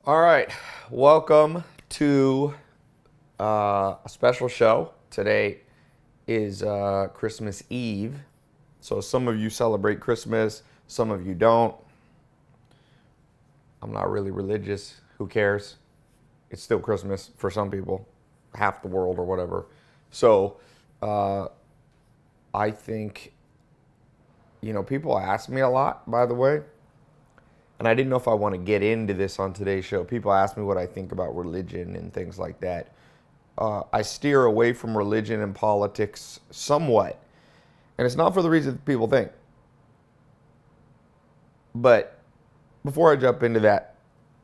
All right, welcome to a special show. Today is Christmas Eve. So some of you celebrate Christmas, some of you don't. I'm not really religious. Who cares? It's still Christmas for some people, half the world or whatever. So uh, I think, people ask me a lot, by the way, and I didn't know if I want to get into this on today's show. People ask me what I think about religion and things like that. I steer away from religion and politics somewhat, and it's not for the reasons people think. But before I jump into that,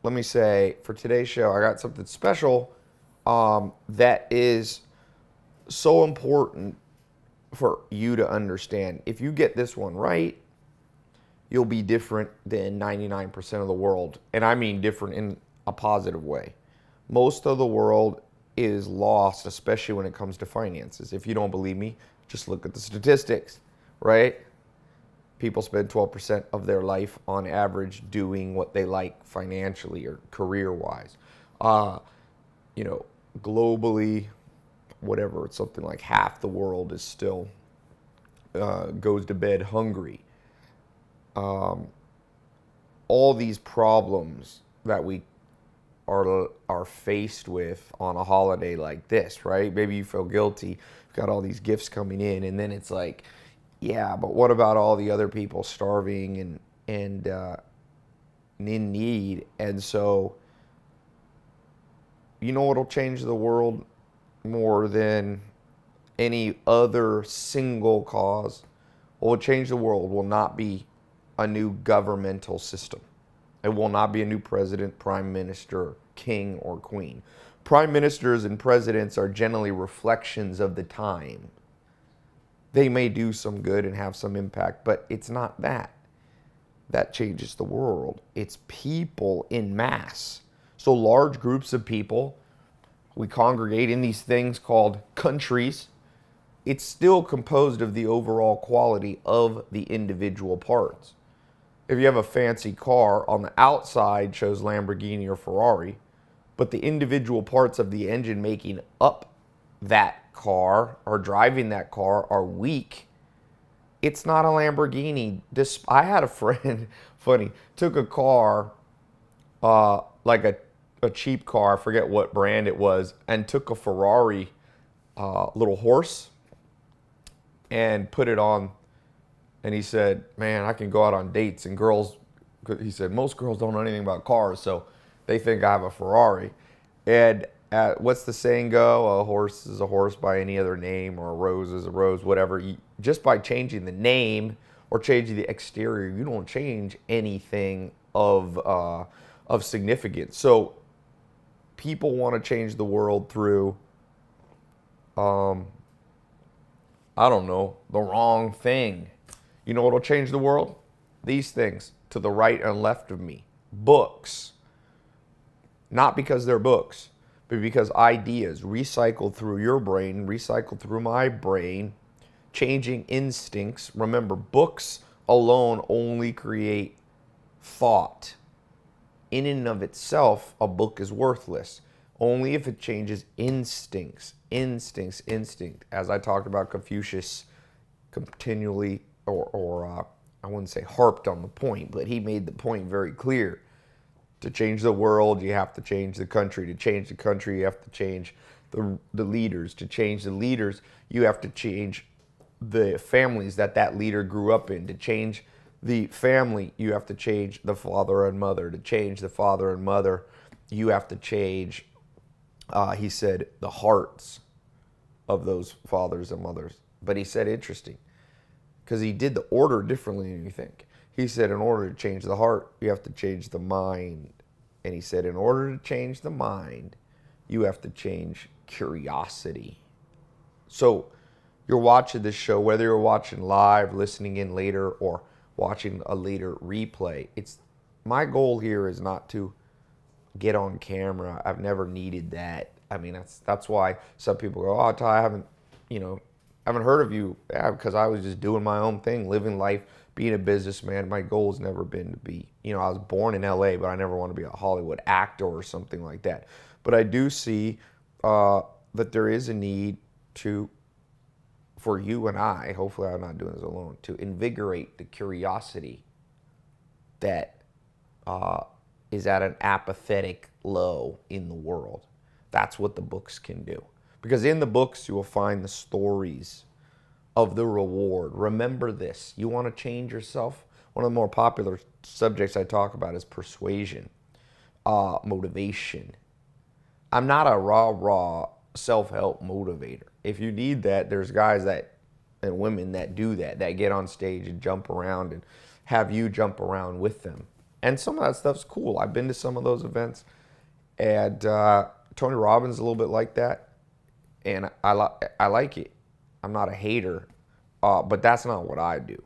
let me say for today's show, I got something special that is so important for you to understand. If you get this one right, you'll be different than 99% of the world. And I mean different in a positive way. Most of the world is lost, especially when it comes to finances. If you don't believe me, just look at the statistics, right? People spend 12% of their life on average doing what they like financially or career-wise. Uh, Globally, whatever, it's something like half the world is still goes to bed hungry. All these problems that we are faced with on a holiday like this, right? Maybe you feel guilty. You've got all these gifts coming in, and then it's like, yeah, but what about all the other people starving and in need? And so, you know what'll change the world more than any other single cause? What will change the world will not be a new governmental system. It will not be a new president, prime minister, king, or queen. Prime ministers and presidents are generally reflections of the time. They may do some good and have some impact, but it's not that. That changes the world. It's people in mass. So large groups of people, we congregate in these things called countries. It's still composed of the overall quality of the individual parts. If you have a fancy car, on the outside shows Lamborghini or Ferrari, but the individual parts of the engine making up that car or driving that car are weak, it's not a Lamborghini. I had a friend, funny, took a car, like a cheap car, I forget what brand it was, and took a Ferrari little horse and put it on. And he said, man, I can go out on dates and girls, he said, most girls don't know anything about cars, so they think I have a Ferrari. And what's the saying go? A horse is a horse by any other name, or a rose is a rose, whatever. Just by changing the name or changing the exterior, you don't change anything of significance. So people want to change the world through, I don't know, the wrong thing. You know what'll change the world? These things to the right and left of me. Books. Not because they're books, but because ideas recycled through your brain, recycled through my brain, changing instincts. Remember, books alone only create thought. In and of itself, a book is worthless. Only if it changes instincts. Instinct. As I talked about, Confucius continually I wouldn't say harped on the point, but he made the point very clear. To change the world, you have to change the country. To change the country, you have to change the leaders. To change the leaders, you have to change the families that leader grew up in. To change the family, you have to change the father and mother. To change the father and mother, you have to change, he said, the hearts of those fathers and mothers. But he said, interesting, because he did the order differently than you think. He said, in order to change the heart, you have to change the mind. And he said, in order to change the mind, you have to change curiosity. So you're watching this show, whether you're watching live, listening in later, or watching a later replay. My goal here is not to get on camera. I've never needed that. I mean, that's why some people go, oh, Ty, I haven't heard of you. Yeah, because I was just doing my own thing, living life, being a businessman, my goal has never been to be, I was born in LA, but I never want to be a Hollywood actor or something like that. But I do see that there is a need for you and I, hopefully I'm not doing this alone, to invigorate the curiosity that is at an apathetic low in the world. That's what the books can do. Because in the books, you will find the stories of the reward. Remember this. You want to change yourself? One of the more popular subjects I talk about is persuasion, motivation. I'm not a raw self-help motivator. If you need that, there's guys and women that do that get on stage and jump around and have you jump around with them. And some of that stuff's cool. I've been to some of those events, and Tony Robbins is a little bit like that, and I like it. I'm not a hater, but that's not what I do.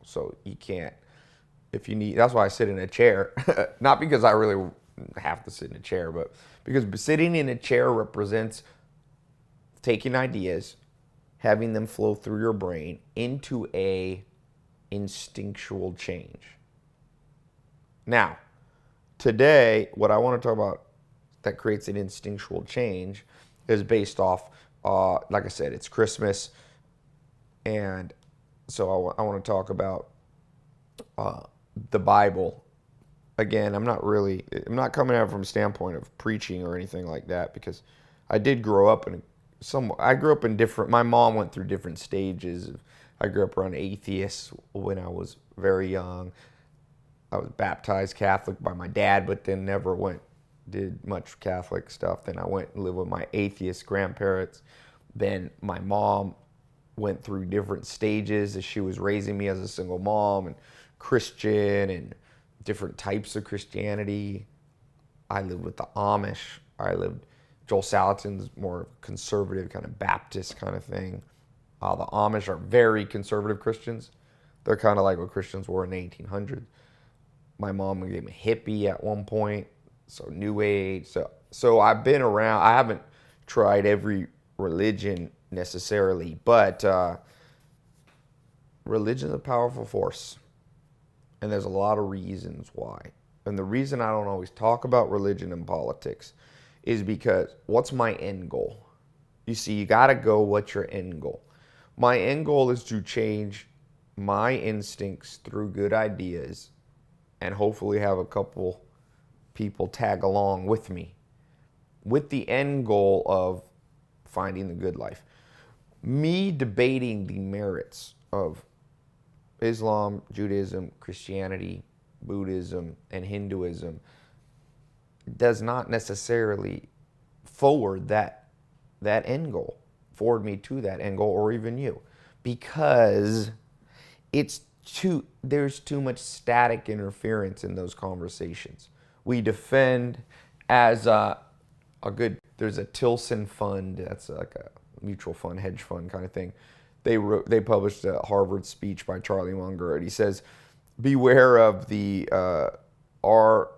So you can't. If you need, that's why I sit in a chair. Not because I really have to sit in a chair, but because sitting in a chair represents taking ideas, having them flow through your brain into a instinctual change. Now, today, what I want to talk about that creates an instinctual change is based off, like I said, it's Christmas. And so I want to talk about the Bible. Again, I'm not coming at it from a standpoint of preaching or anything like that, because I did grow up in different, my mom went through different stages. I grew up around atheists when I was very young. I was baptized Catholic by my dad, but then never did much Catholic stuff. Then I went and lived with my atheist grandparents. Then my mom went through different stages as she was raising me as a single mom, and Christian and different types of Christianity. I lived with the Amish. Joel Salatin's more conservative, kind of Baptist kind of thing. The Amish are very conservative Christians. They're kind of like what Christians were in the 1800s. My mom became a hippie at one point, so New Age. So I've been around. I haven't tried every religion necessarily, but religion is a powerful force, and there's a lot of reasons why. And the reason I don't always talk about religion and politics is because what's my end goal? You see, you got to go, what's your end goal? My end goal is to change my instincts through good ideas and hopefully have a couple people tag along with me with the end goal of finding the good life. Me debating the merits of Islam, Judaism, Christianity, Buddhism, and Hinduism does not necessarily forward end goal, forward me to that end goal, or even you, because there's too much static interference in those conversations. We defend as there's a Tilson fund, that's like a mutual fund, hedge fund kind of thing. They published a Harvard speech by Charlie Munger, and he says, beware of our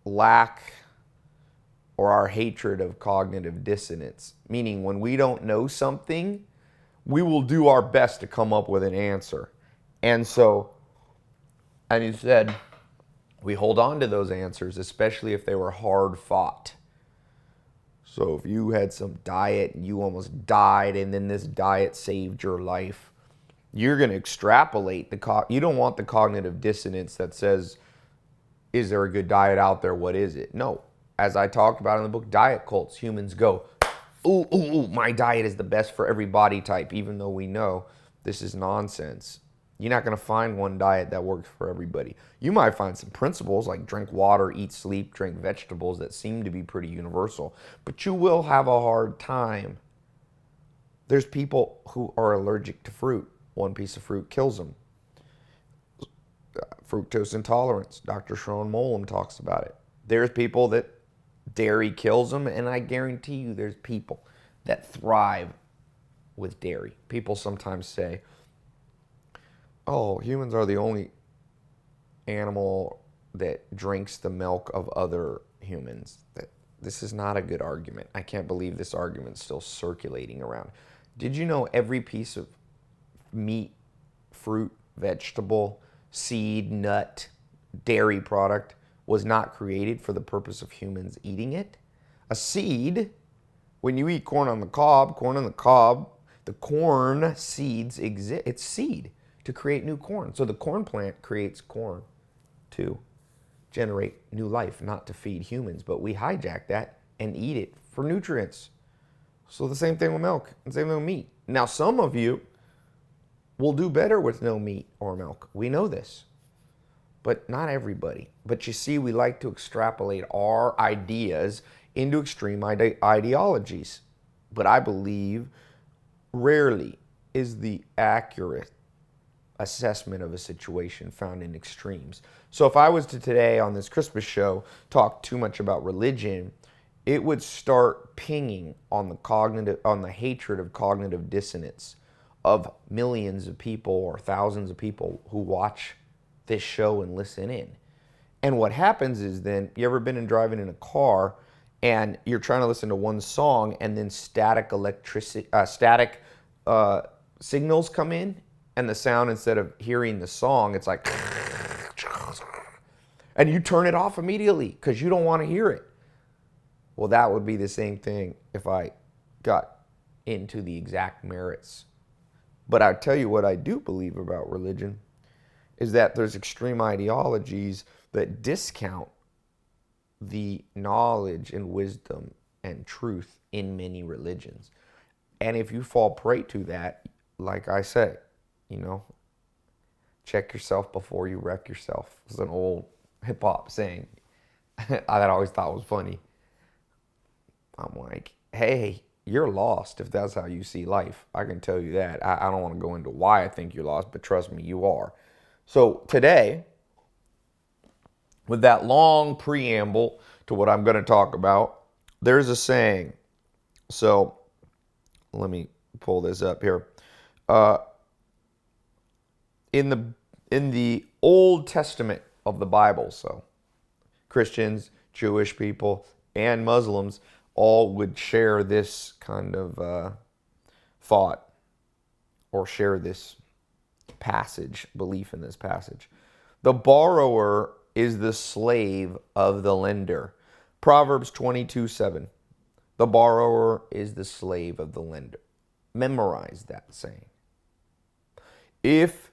lack or our hatred of cognitive dissonance. Meaning, when we don't know something, we will do our best to come up with an answer. And he said, we hold on to those answers, especially if they were hard fought. So if you had some diet and you almost died, and then this diet saved your life, you're going to extrapolate you don't want the cognitive dissonance that says, is there a good diet out there? What is it? No. As I talked about in the book, Diet Cults, humans go, ooh, my diet is the best for every body type, even though we know this is nonsense. You're not going to find one diet that works for everybody. You might find some principles like drink water, eat, sleep, drink vegetables that seem to be pretty universal, but you will have a hard time. There's people who are allergic to fruit. One piece of fruit kills them. Fructose intolerance. Dr. Sharon Molam talks about it. There's people that dairy kills them, and I guarantee you there's people that thrive with dairy. People sometimes say, oh, humans are the only animal that drinks the milk of other humans. This is not a good argument. I can't believe this argument's still circulating around. Did you know every piece of meat, fruit, vegetable, seed, nut, dairy product was not created for the purpose of humans eating it. A seed, when you eat corn on the cob, the corn seeds exist. It's seed to create new corn. So the corn plant creates corn to generate new life, not to feed humans. But we hijack that and eat it for nutrients. So the same thing with milk and same thing with meat. Now, some of you will do better with no meat or milk. We know this. But not everybody. But you see, we like to extrapolate our ideas into extreme ideologies. But I believe rarely is the accurate assessment of a situation found in extremes. So if I was to today on this Christmas show talk too much about religion, it would start pinging on the hatred of cognitive dissonance of millions of people or thousands of people who watch this show and listen in. And what happens is then, you ever been driving in a car and you're trying to listen to one song and then static signals come in, and the sound, instead of hearing the song, it's like, and you turn it off immediately because you don't want to hear it. Well, that would be the same thing if I got into the exact merits. But I tell you what I do believe about religion is that there's extreme ideologies that discount the knowledge and wisdom and truth in many religions. And if you fall prey to that, like I say, check yourself before you wreck yourself. It's an old hip hop saying that I always thought was funny. I'm like, hey, you're lost if that's how you see life. I can tell you that. I don't want to go into why I think you're lost, but trust me, you are. So today, with that long preamble to what I'm going to talk about, there's a saying. So let me pull this up here. In the Old Testament of the Bible, so Christians, Jewish people, and Muslims all would share this kind of thought, or share this passage, belief in this passage. The borrower is the slave of the lender. Proverbs 22:7. The borrower is the slave of the lender. Memorize that saying. If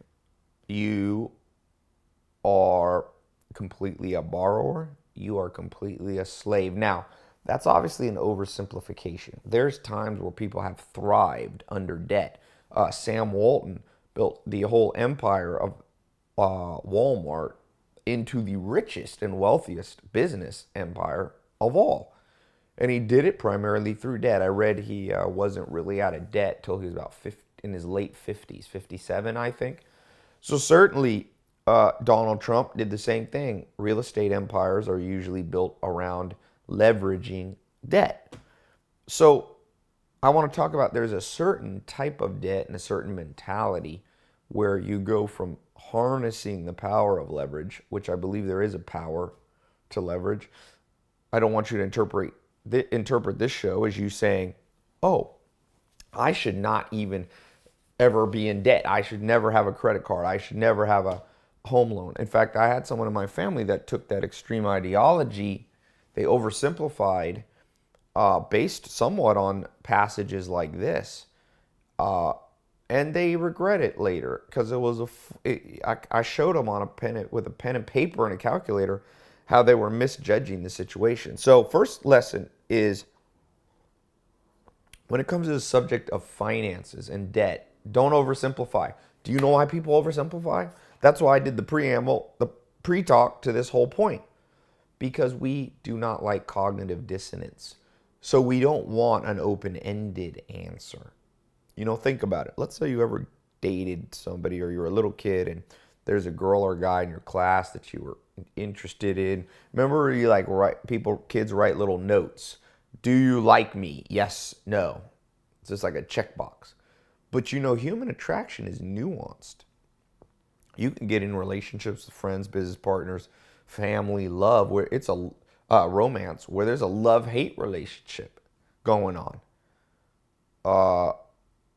you are completely a borrower, you are completely a slave. Now, that's obviously an oversimplification. There's times where people have thrived under debt. Sam Walton built the whole empire of Walmart into the richest and wealthiest business empire of all. And he did it primarily through debt. I read he wasn't really out of debt till he was about in his late 50s, 57, I think. So certainly Donald Trump did the same thing. Real estate empires are usually built around leveraging debt. So I want to talk about, there's a certain type of debt and a certain mentality where you go from harnessing the power of leverage, which I believe there is a power to leverage. I don't want you to interpret this show as you saying, oh, I should not even ever be in debt. I should never have a credit card. I should never have a home loan. In fact, I had someone in my family that took that extreme ideology. They oversimplified based somewhat on passages like this. And they regret it later because it was I showed them on with a pen and paper and a calculator how they were misjudging the situation. So first lesson is, when it comes to the subject of finances and debt, don't oversimplify. Do you know why people oversimplify? That's why I did the preamble, the pre-talk to this whole point. Because we do not like cognitive dissonance. So we don't want an open-ended answer. Think about it. Let's say you ever dated somebody, or you're a little kid and there's a girl or guy in your class that you were interested in. Remember, you kids write little notes. Do you like me? Yes, no. It's just like a checkbox. But human attraction is nuanced. You can get in relationships with friends, business partners, family, love, where it's a romance, where there's a love-hate relationship going on.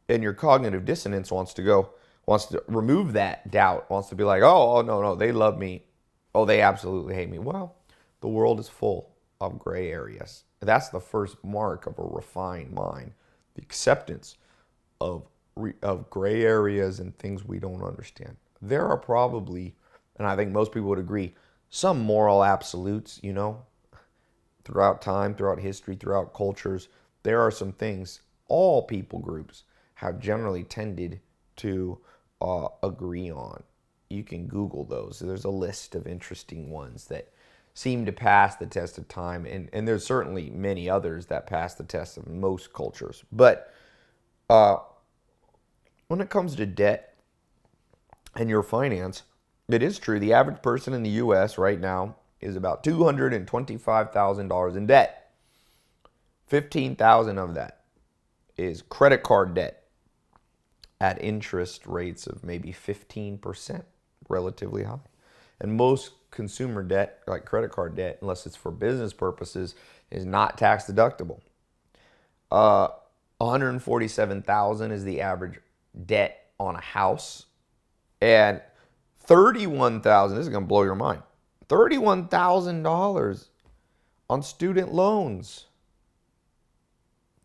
And your cognitive dissonance wants to go, wants to remove that doubt, wants to be like, oh, no, they love me. Oh, they absolutely hate me. Well, the world is full of gray areas. That's the first mark of a refined mind, the acceptance of gray areas and things we don't understand. There are probably, and I think most people would agree, some moral absolutes, throughout time, throughout history, throughout cultures. There are some things all people groups have generally tended to agree on. You can Google those. There's a list of interesting ones that seem to pass the test of time, and there's certainly many others that pass the test of most cultures. But when it comes to debt and your finance, it is true. The average person in the U.S. right now is about $225,000 in debt. 15,000 of that is credit card debt at interest rates of maybe 15%, relatively high. And most consumer debt, like credit card debt, unless it's for business purposes, is not tax deductible. 147,000 is the average debt on a house, and 31,000. This is going to blow your mind. $31,000 on student loans.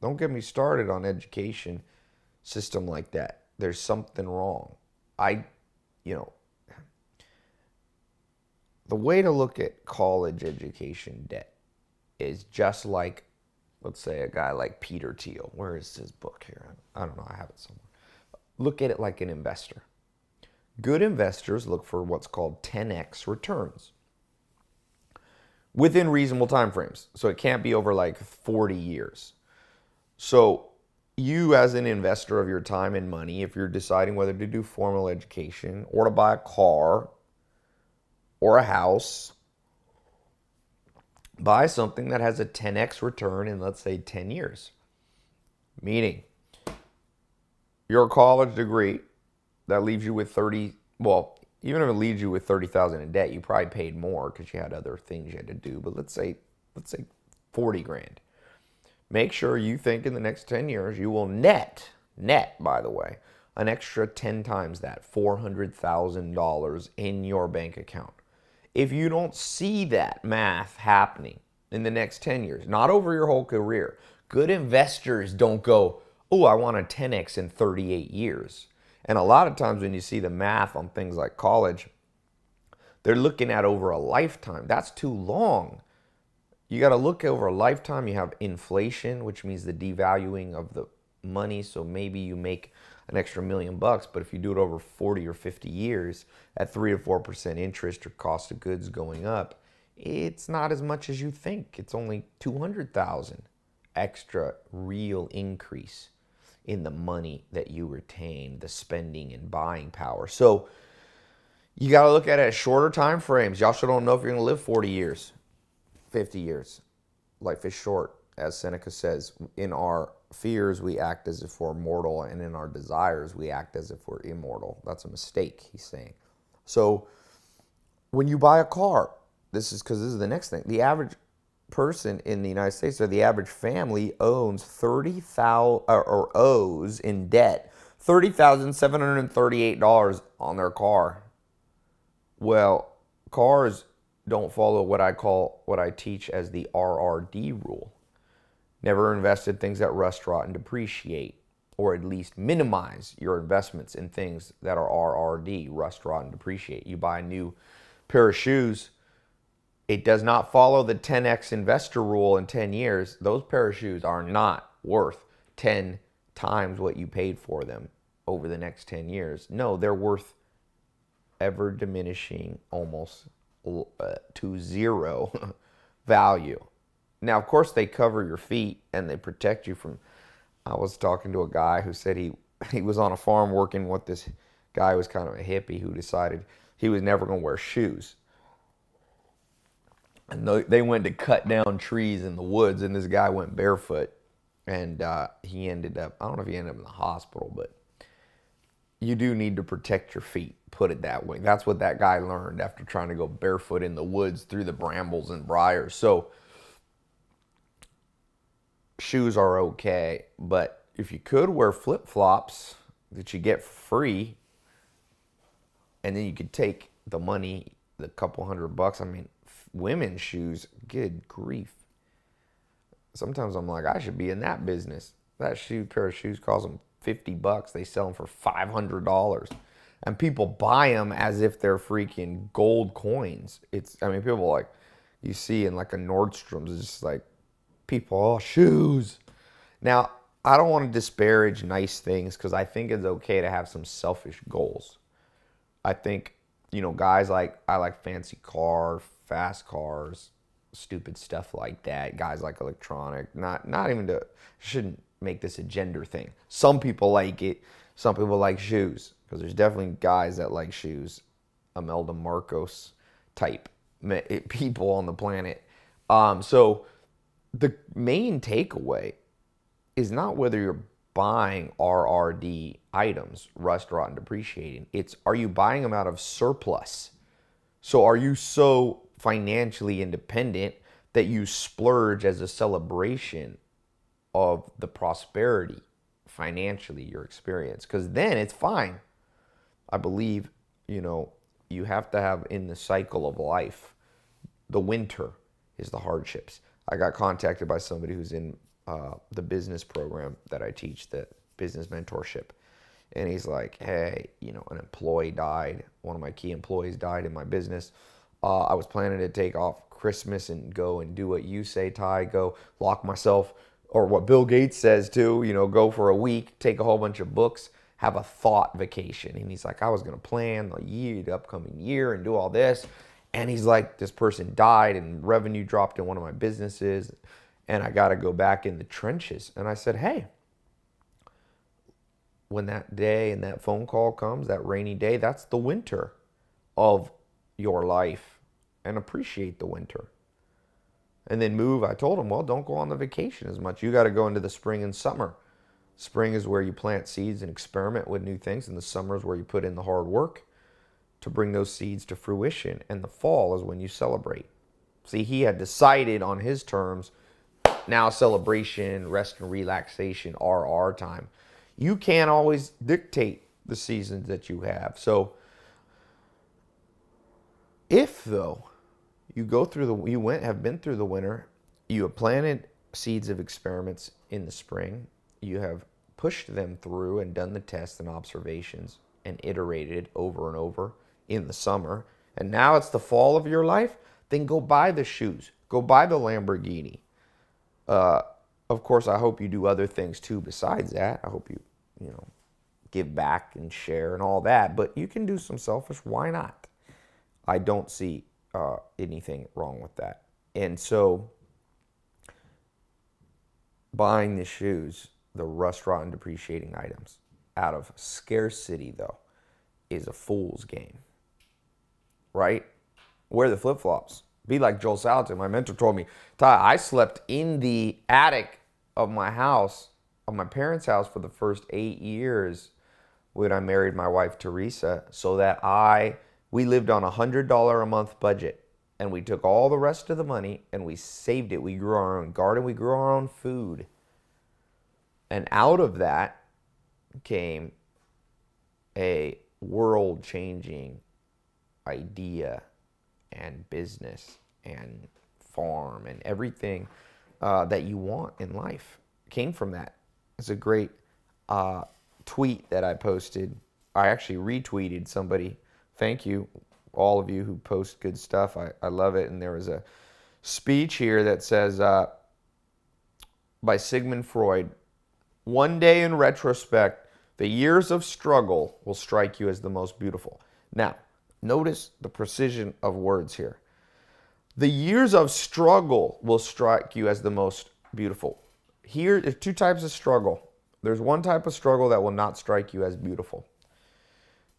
Don't get me started on education system like that. There's something wrong. The way to look at college education debt is just like, let's say, a guy like Peter Thiel. Where is his book here? I don't know. I have it somewhere. Look at it like an investor. Good investors look for what's called 10x returns within reasonable time frames. So it can't be over like 40 years. So you, as an investor of your time and money, if you're deciding whether to do formal education or to buy a car or a house, buy something that has a 10x return in, let's say, 10 years. Meaning, your college degree that leaves you with even if it leaves you with 30,000 in debt, you probably paid more because you had other things you had to do. But let's say 40 grand. Make sure you think in the next 10 years you will net, by the way, an extra 10 times that, $400,000 in your bank account. If you don't see that math happening in the next 10 years, not over your whole career, good investors don't go, oh, I want a 10x in 38 years. And a lot of times when you see the math on things like college, they're looking at over a lifetime. That's too long. You got to look over a lifetime. You have inflation, which means the devaluing of the money. So maybe you make an extra $1 million, but if you do it over 40 or 50 years at 3 to 4% interest or cost of goods going up, it's not as much as you think. It's only 200,000 extra real increase in the money that you retain, the spending and buying power. So you got to look at it at shorter time frames. Y'all should don't know if you're going to live 40 years. 50 years. Life is short. As Seneca says, in our fears, we act as if we're mortal, and in our desires, we act as if we're immortal. That's a mistake, he's saying. So when you buy a car, this is the next thing. The average person in the United States, or the average family, owns owes in debt $30,738 on their car. Well, cars don't follow what I teach as the RRD rule. Never invest in things that rust, rot, and depreciate, or at least minimize your investments in things that are RRD, rust, rot, and depreciate. You buy a new pair of shoes, it does not follow the 10x investor rule in 10 years. Those pair of shoes are not worth 10 times what you paid for them over the next 10 years. No, they're worth ever diminishing almost to zero value. Now, of course, they cover your feet and they protect you from... I was talking to a guy who said he was on a farm working with this guy who was kind of a hippie who decided he was never going to wear shoes. And they went to cut down trees in the woods, and this guy went barefoot. And he ended up... I don't know if he ended up in the hospital, but you do need to protect your feet, put it that way. That's what that guy learned after trying to go barefoot in the woods through the brambles and briars. So shoes are okay, but if you could wear flip-flops that you get for free, And then you could take the money, the couple $100. I mean, women's shoes, good grief. Sometimes I'm like, I should be in that business. That pair of shoes costs them $50. They sell them for $500. And people buy them as if they're freaking gold coins. I mean, people like, you see in like a Nordstrom's, it's just like, people, oh, shoes. Now, I don't want to disparage nice things because I think it's okay to have some selfish goals. I think, guys I like fancy cars, fast cars, stupid stuff like that. Guys like electronic, not even shouldn't make this a gender thing. Some people like it. Some people like shoes because there's definitely guys that like shoes. Imelda Marcos type people on the planet. So the main takeaway is not whether you're buying RRD items, rust, rot, and depreciating. It's, are you buying them out of surplus? So are you so financially independent that you splurge as a celebration of the prosperity financially your experience? Because then it's fine. I believe, you have to have in the cycle of life, the winter is the hardships. I got contacted by somebody who's in the business program that I teach, the business mentorship. And he's like, hey, an employee died. One of my key employees died in my business. I was planning to take off Christmas and go and do what you say, Ty, go lock myself, or what Bill Gates says too, go for a week, take a whole bunch of books, have a thought vacation. And he's like, I was going to plan the upcoming year and do all this. And he's like, this person died and revenue dropped in one of my businesses and I got to go back in the trenches. And I said, hey, when that day and that phone call comes, that rainy day, that's the winter of your life, and appreciate the winter. And then I told him, well, don't go on the vacation as much. You got to go into the spring and summer. Spring is where you plant seeds and experiment with new things, and the summer is where you put in the hard work to bring those seeds to fruition, and the fall is when you celebrate. See, he had decided on his terms, now celebration, rest and relaxation are our time. You can't always dictate the seasons that you have. So if though you have been through the winter, you have planted seeds of experiments in the spring, you have pushed them through and done the tests and observations and iterated over and over in the summer, and now it's the fall of your life, then go buy the shoes, go buy the Lamborghini. Of course, I hope you do other things too besides that. I hope you give back and share and all that, but you can do some selfish. Why not? I don't see anything wrong with that. And so buying the shoes, the rust, rot, and depreciating items out of scarcity, though, is a fool's game, right? Wear the flip-flops. Be like Joel Salatin. My mentor told me, Ty, I slept in the attic of my house, of my parents' house, for the first 8 years when I married my wife, Teresa, so that we lived on $100 a month budget, and we took all the rest of the money and we saved it. We grew our own garden. We grew our own food. And out of that came a world-changing idea and business and farm and everything that you want in life came from that. It's a great tweet that I posted. I actually retweeted somebody. Thank you, all of you who post good stuff. I love it. And there was a speech here that says, by Sigmund Freud, one day in retrospect, the years of struggle will strike you as the most beautiful. Now, notice the precision of words here. The years of struggle will strike you as the most beautiful. Here, there's two types of struggle. There's one type of struggle that will not strike you as beautiful.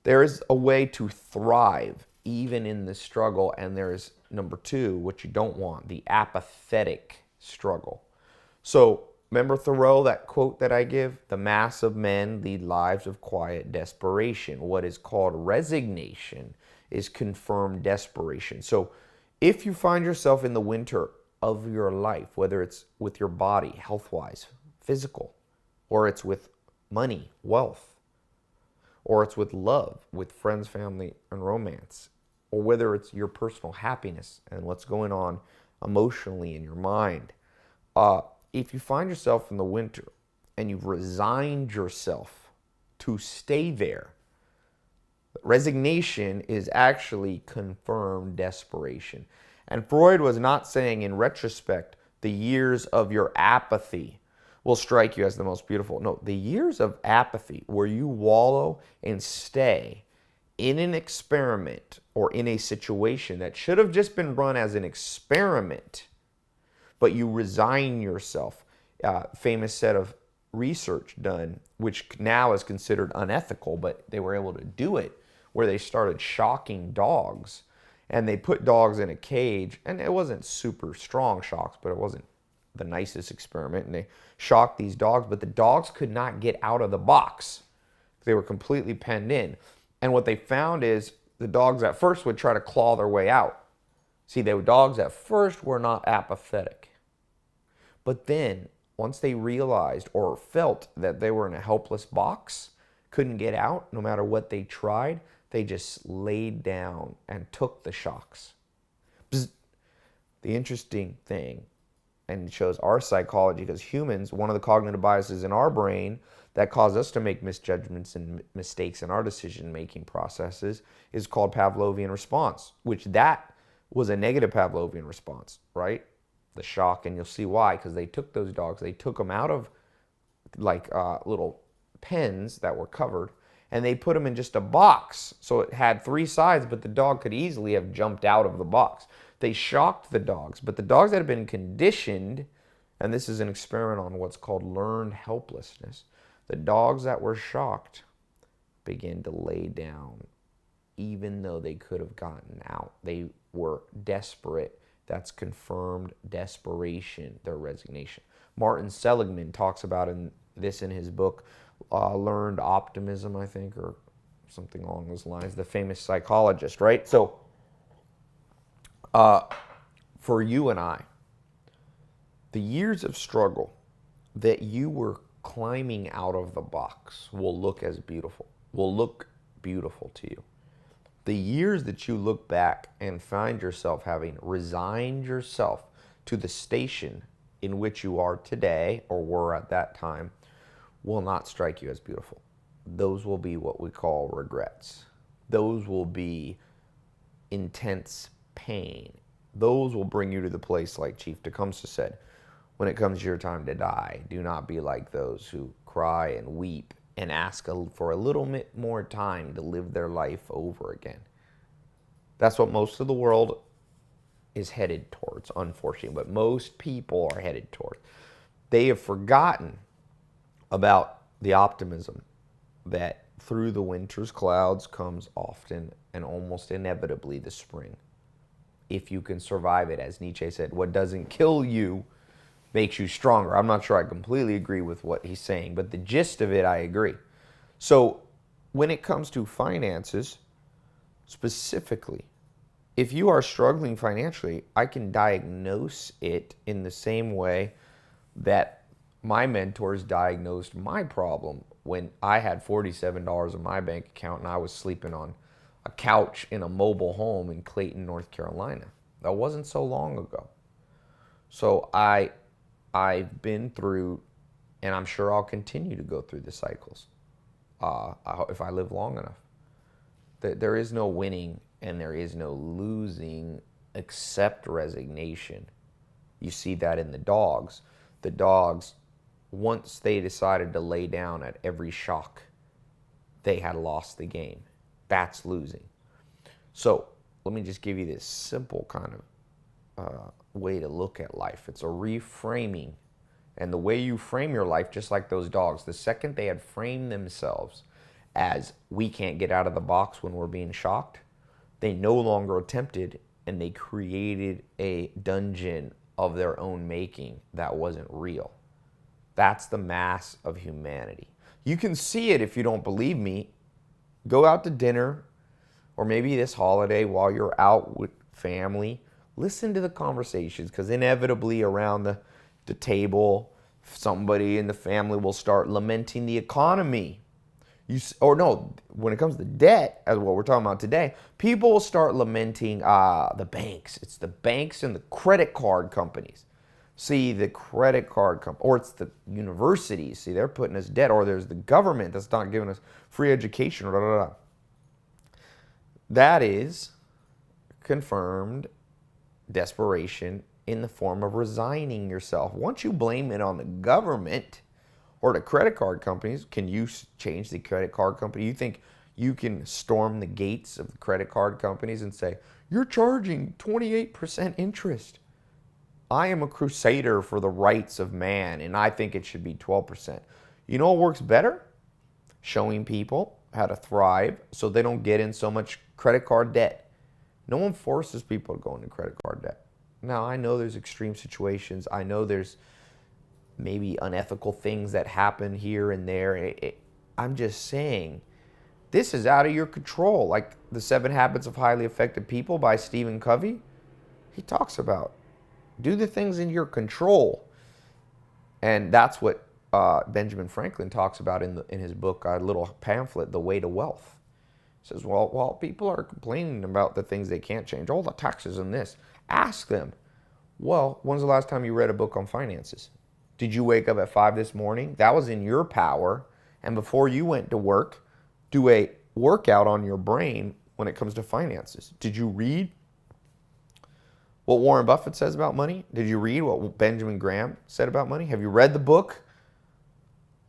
There is a way to thrive even in the struggle, and there is, number two, what you don't want, the apathetic struggle. So, remember Thoreau, that quote that I give? The mass of men lead lives of quiet desperation. What is called resignation is confirmed desperation. So, if you find yourself in the winter of your life, whether it's with your body, health-wise, physical, or it's with money, wealth, or it's with love, with friends, family, and romance, or whether it's your personal happiness and what's going on emotionally in your mind. If you find yourself in the winter and you've resigned yourself to stay there, resignation is actually confirmed desperation. And Freud was not saying in retrospect, the years of your apathy will strike you as the most beautiful. No, the years of apathy where you wallow and stay in an experiment or in a situation that should have just been run as an experiment, but you resign yourself. Famous set of research done, which now is considered unethical, but they were able to do it, where they started shocking dogs. And they put dogs in a cage, and it wasn't super strong shocks, but it wasn't the nicest experiment. And they shocked these dogs, but the dogs could not get out of the box. They were completely penned in. And what they found is the dogs at first would try to claw their way out. See, the dogs at first were not apathetic. But then, once they realized or felt that they were in a helpless box, couldn't get out no matter what they tried, they just laid down and took the shocks. Bzz. The interesting thing, and it shows our psychology, because humans, one of the cognitive biases in our brain that cause us to make misjudgments and mistakes in our decision-making processes is called Pavlovian response, which that was a negative Pavlovian response, right? The shock, and you'll see why, because they took those dogs, they took them out of like little pens that were covered, and they put them in just a box. So it had three sides, but the dog could easily have jumped out of the box. They shocked the dogs, but the dogs that had been conditioned, and this is an experiment on what's called learned helplessness, the dogs that were shocked began to lay down, even though they could have gotten out. They were desperate. That's confirmed desperation, their resignation. Martin Seligman talks about this in his book, Learned Optimism, I think, or something along those lines, the famous psychologist, right? So for you and I, the years of struggle that you were climbing out of the box will look beautiful to you. The years that you look back and find yourself having resigned yourself to the station in which you are today or were at that time will not strike you as beautiful. Those will be what we call regrets. Those will be intense pain. Those will bring you to the place, like Chief Tecumseh said, when it comes to your time to die, do not be like those who cry and weep and ask for a little bit more time to live their life over again. That's what most of the world is headed towards, unfortunately, but most people are headed towards. They have forgotten about the optimism that through the winter's clouds comes often and almost inevitably the spring. If you can survive it, as Nietzsche said, what doesn't kill you makes you stronger. I'm not sure I completely agree with what he's saying, but the gist of it, I agree. So when it comes to finances, specifically, if you are struggling financially, I can diagnose it in the same way that my mentors diagnosed my problem when I had $47 in my bank account and I was sleeping on a couch in a mobile home in Clayton, North Carolina. That wasn't so long ago. So I've been through, and I'm sure I'll continue to go through the cycles if I live long enough. There is no winning and there is no losing except resignation. You see that in the dogs. The dogs, once they decided to lay down at every shock, they had lost the game. That's losing. So let me just give you this simple kind of way to look at life. It's a reframing. And the way you frame your life, just like those dogs, the second they had framed themselves as we can't get out of the box when we're being shocked, they no longer attempted, and they created a dungeon of their own making that wasn't real. That's the mass of humanity. You can see it if you don't believe me. Go out to dinner, or maybe this holiday while you're out with family. Listen to the conversations, because inevitably around the table, somebody in the family will start lamenting the economy. Or no, when it comes to debt, as what we're talking about today, people will start lamenting the banks. It's the banks and the credit card companies. See, the credit card company, or it's the universities. See, they're putting us debt, or there's the government that's not giving us free education. Blah, blah, blah. That is confirmed desperation in the form of resigning yourself. Once you blame it on the government or the credit card companies, can you change the credit card company? You think you can storm the gates of the credit card companies and say, you're charging 28% interest? I am a crusader for the rights of man, and I think it should be 12%. You know what works better? Showing people how to thrive so they don't get in so much credit card debt. No one forces people to go into credit card debt. Now, I know there's extreme situations. I know there's maybe unethical things that happen here and there. I'm just saying, this is out of your control. Like the 7 Habits of Highly Effective People by Stephen Covey, he talks about do the things in your control. And that's what Benjamin Franklin talks about in his book, a little pamphlet, The Way to Wealth. He says, well, while people are complaining about the things they can't change, all the taxes and this, ask them, well, when's the last time you read a book on finances? Did you wake up at 5 this morning? That was in your power. And before you went to work, do a workout on your brain when it comes to finances. Did you read what Warren Buffett says about money? Did you read what Benjamin Graham said about money? Have you read the book,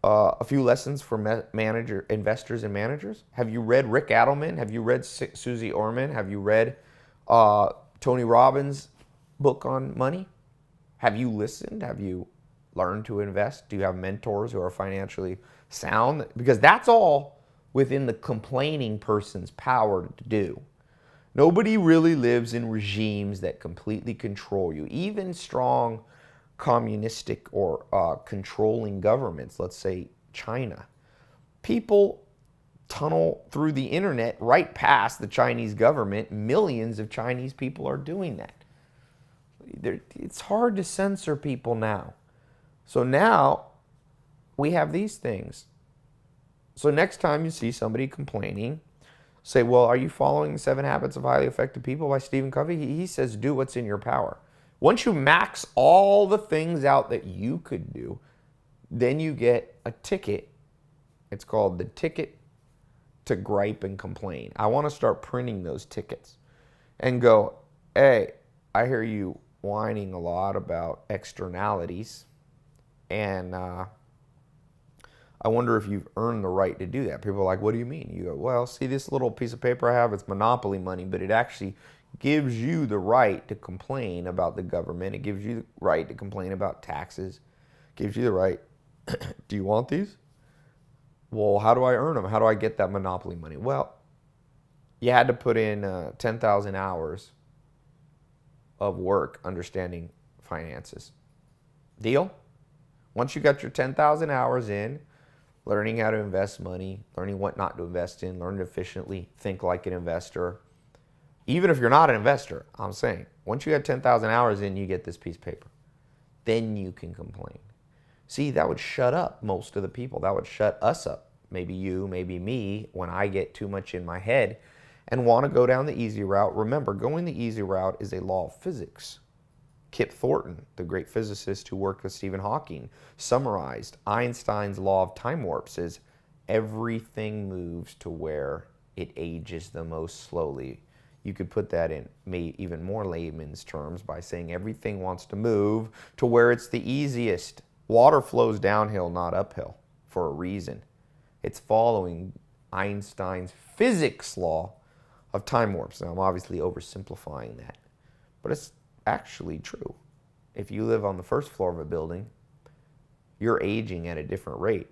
A Few Lessons for Investors and Managers? Have you read Rick Adelman? Have you read Susie Orman? Have you read Tony Robbins' book on money? Have you listened? Have you learned to invest? Do you have mentors who are financially sound? Because that's all within the complaining person's power to do. Nobody really lives in regimes that completely control you. Even strong communistic or controlling governments, let's say China. People tunnel through the internet right past the Chinese government. Millions of Chinese people are doing that. It's hard to censor people now. So now we have these things. So next time you see somebody complaining, say, well, are you following 7 Habits of Highly Effective People by Stephen Covey? He says, do what's in your power. Once you max all the things out that you could do, then you get a ticket. It's called the ticket to gripe and complain. I want to start printing those tickets and go, hey, I hear you whining a lot about externalities, and I wonder if you've earned the right to do that. People are like, what do you mean? You go, well, see this little piece of paper I have? It's monopoly money, but it actually gives you the right to complain about the government. It gives you the right to complain about taxes. It gives you the right. Do you want these? Well, how do I earn them? How do I get that monopoly money? Well, you had to put in 10,000 hours of work understanding finances. Deal? Once you got your 10,000 hours in, learning how to invest money, learning what not to invest in, learning to efficiently think like an investor. Even if you're not an investor, I'm saying, once you got 10,000 hours in, you get this piece of paper. Then you can complain. See, that would shut up most of the people. That would shut us up. Maybe you, maybe me, when I get too much in my head and want to go down the easy route. Remember, going the easy route is a law of physics. Kip Thornton, the great physicist who worked with Stephen Hawking, summarized Einstein's law of time warp. Says everything moves to where it ages the most slowly. You could put that in even more layman's terms by saying everything wants to move to where it's the easiest. Water flows downhill, not uphill, for a reason. It's following Einstein's physics law of time warps. Now, I'm obviously oversimplifying that, but it's actually true. If you live on the first floor of a building, you're aging at a different rate,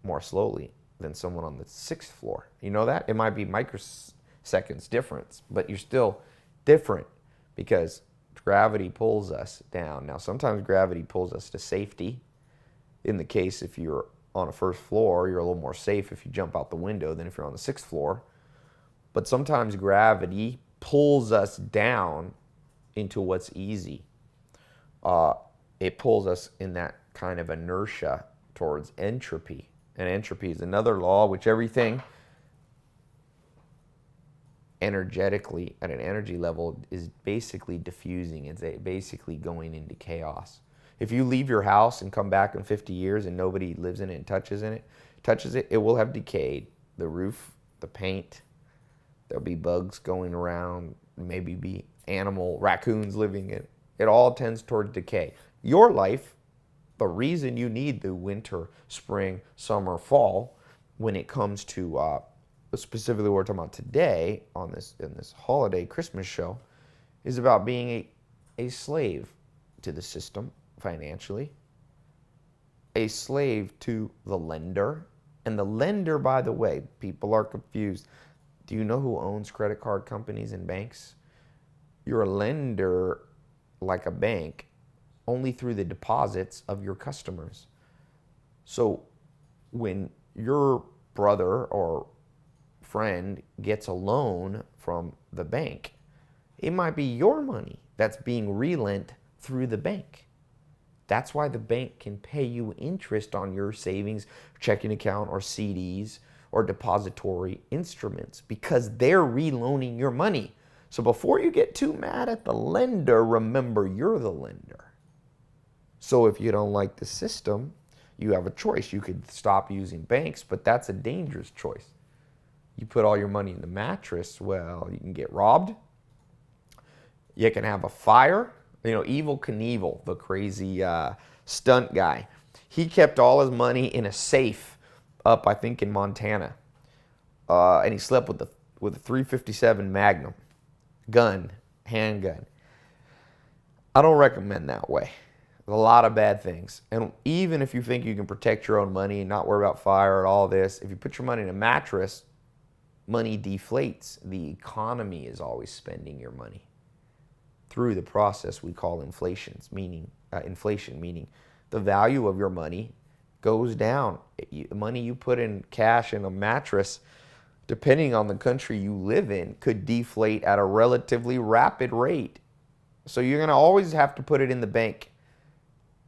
more slowly than someone on the 6th floor. You know that? It might be microseconds difference, but you're still different because gravity pulls us down. Now, sometimes gravity pulls us to safety. In the case if you're on a first floor, you're a little more safe if you jump out the window than if you're on the 6th floor. But sometimes gravity pulls us down into what's easy. It pulls us in that kind of inertia towards entropy. And entropy is another law which everything energetically at an energy level is basically diffusing. It's basically going into chaos. If you leave your house and come back in 50 years and nobody lives in it and touches it, it will have decayed. The roof, the paint, there'll be bugs going around, maybe be raccoons living in it. It all tends toward decay. Your life, the reason you need the winter, spring, summer, fall, when it comes to specifically what we're talking about today in this holiday Christmas show, is about being a slave to the system financially, a slave to the lender. And the lender, by the way, people are confused. Do you know who owns credit card companies and banks? You're a lender like a bank only through the deposits of your customers. So when your brother or friend gets a loan from the bank, it might be your money that's being relent through the bank. That's why the bank can pay you interest on your savings, checking account, or CDs, or depository instruments, because they're reloaning your money. So before you get too mad at the lender, remember you're the lender. So if you don't like the system, you have a choice. You could stop using banks, but that's a dangerous choice. You put all your money in the mattress, well, you can get robbed. You can have a fire. You know, Evel Knievel, the crazy stunt guy, he kept all his money in a safe up, I think, in Montana. And he slept with a .357 Magnum handgun. I don't recommend that way. A lot of bad things. And even if you think you can protect your own money and not worry about fire and all this, if you put your money in a mattress, money deflates. The economy is always spending your money through the process we call inflation, meaning the value of your money goes down. The money you put in cash in a mattress, depending on the country you live in, could deflate at a relatively rapid rate. So you're going to always have to put it in the bank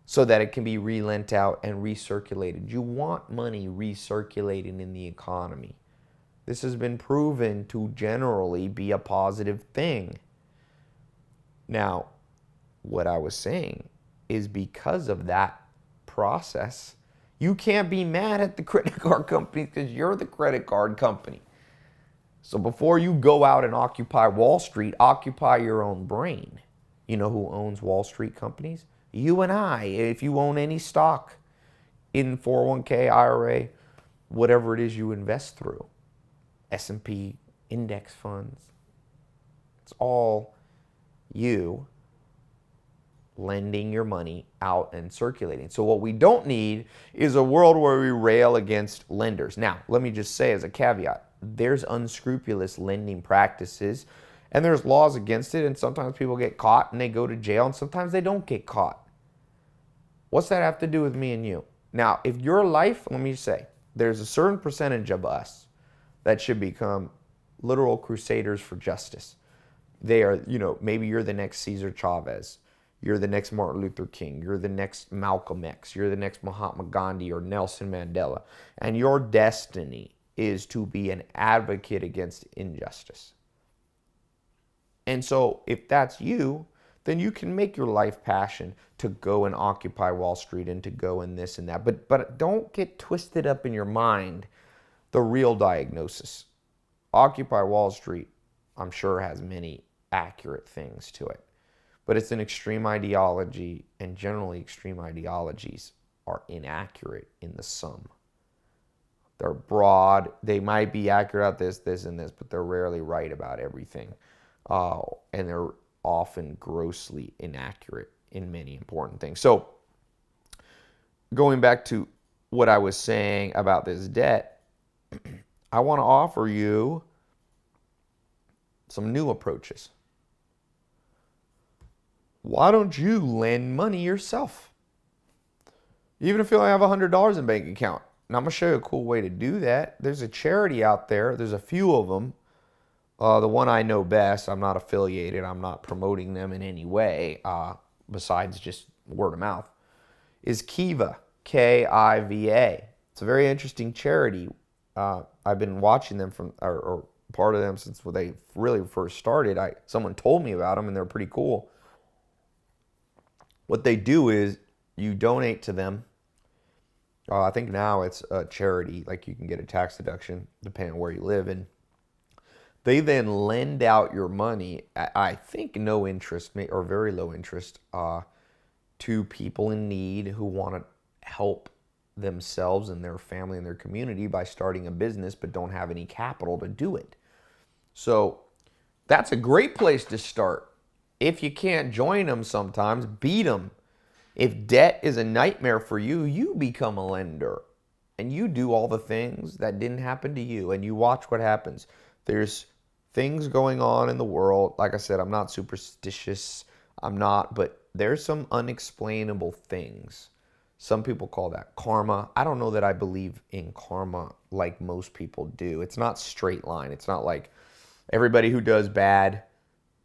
so that it can be relent out and recirculated. You want money recirculating in the economy. This has been proven to generally be a positive thing. Now, what I was saying is because of that process, you can't be mad at the credit card company because you're the credit card company. So before you go out and occupy Wall Street, occupy your own brain. You know who owns Wall Street companies? You and I. If you own any stock in 401k, IRA, whatever it is you invest through, S&P index funds, it's all you lending your money out and circulating. So what we don't need is a world where we rail against lenders. Now, let me just say as a caveat, there's unscrupulous lending practices and there's laws against it, and sometimes people get caught and they go to jail, and sometimes they don't get caught. What's that have to do with me and you? Now, if your life, let me say, there's a certain percentage of us that should become literal crusaders for justice. They are, maybe you're the next Cesar Chavez. You're the next Martin Luther King. You're the next Malcolm X. You're the next Mahatma Gandhi or Nelson Mandela. And your destiny is to be an advocate against injustice. And so if that's you, then you can make your life passion to go and occupy Wall Street and to go in this and that. But don't get twisted up in your mind the real diagnosis. Occupy Wall Street, I'm sure, has many accurate things to it. But it's an extreme ideology, and generally extreme ideologies are inaccurate in the sum. They're broad. They might be accurate at this, and this, but they're rarely right about everything. And they're often grossly inaccurate in many important things. So going back to what I was saying about this debt, I want to offer you some new approaches. Why don't you lend money yourself? Even if you only have $100 in bank account. And I'm going to show you a cool way to do that. There's a charity out there. There's a few of them. The one I know best, I'm not affiliated. I'm not promoting them in any way besides just word of mouth, is Kiva, Kiva. It's a very interesting charity. I've been watching them or part of them since they really first started. Someone told me about them, and they're pretty cool. What they do is you donate to them. I think now it's a charity, like you can get a tax deduction depending on where you live, and they then lend out your money at, I think, no interest or very low interest to people in need who want to help themselves and their family and their community by starting a business but don't have any capital to do it. So that's a great place to start. If you can't join them sometimes, beat them. If debt is a nightmare for you, you become a lender and you do all the things that didn't happen to you and you watch what happens. There's things going on in the world. Like I said, I'm not superstitious. But there's some unexplainable things. Some people call that karma. I don't know that I believe in karma like most people do. It's not straight line. It's not like everybody who does bad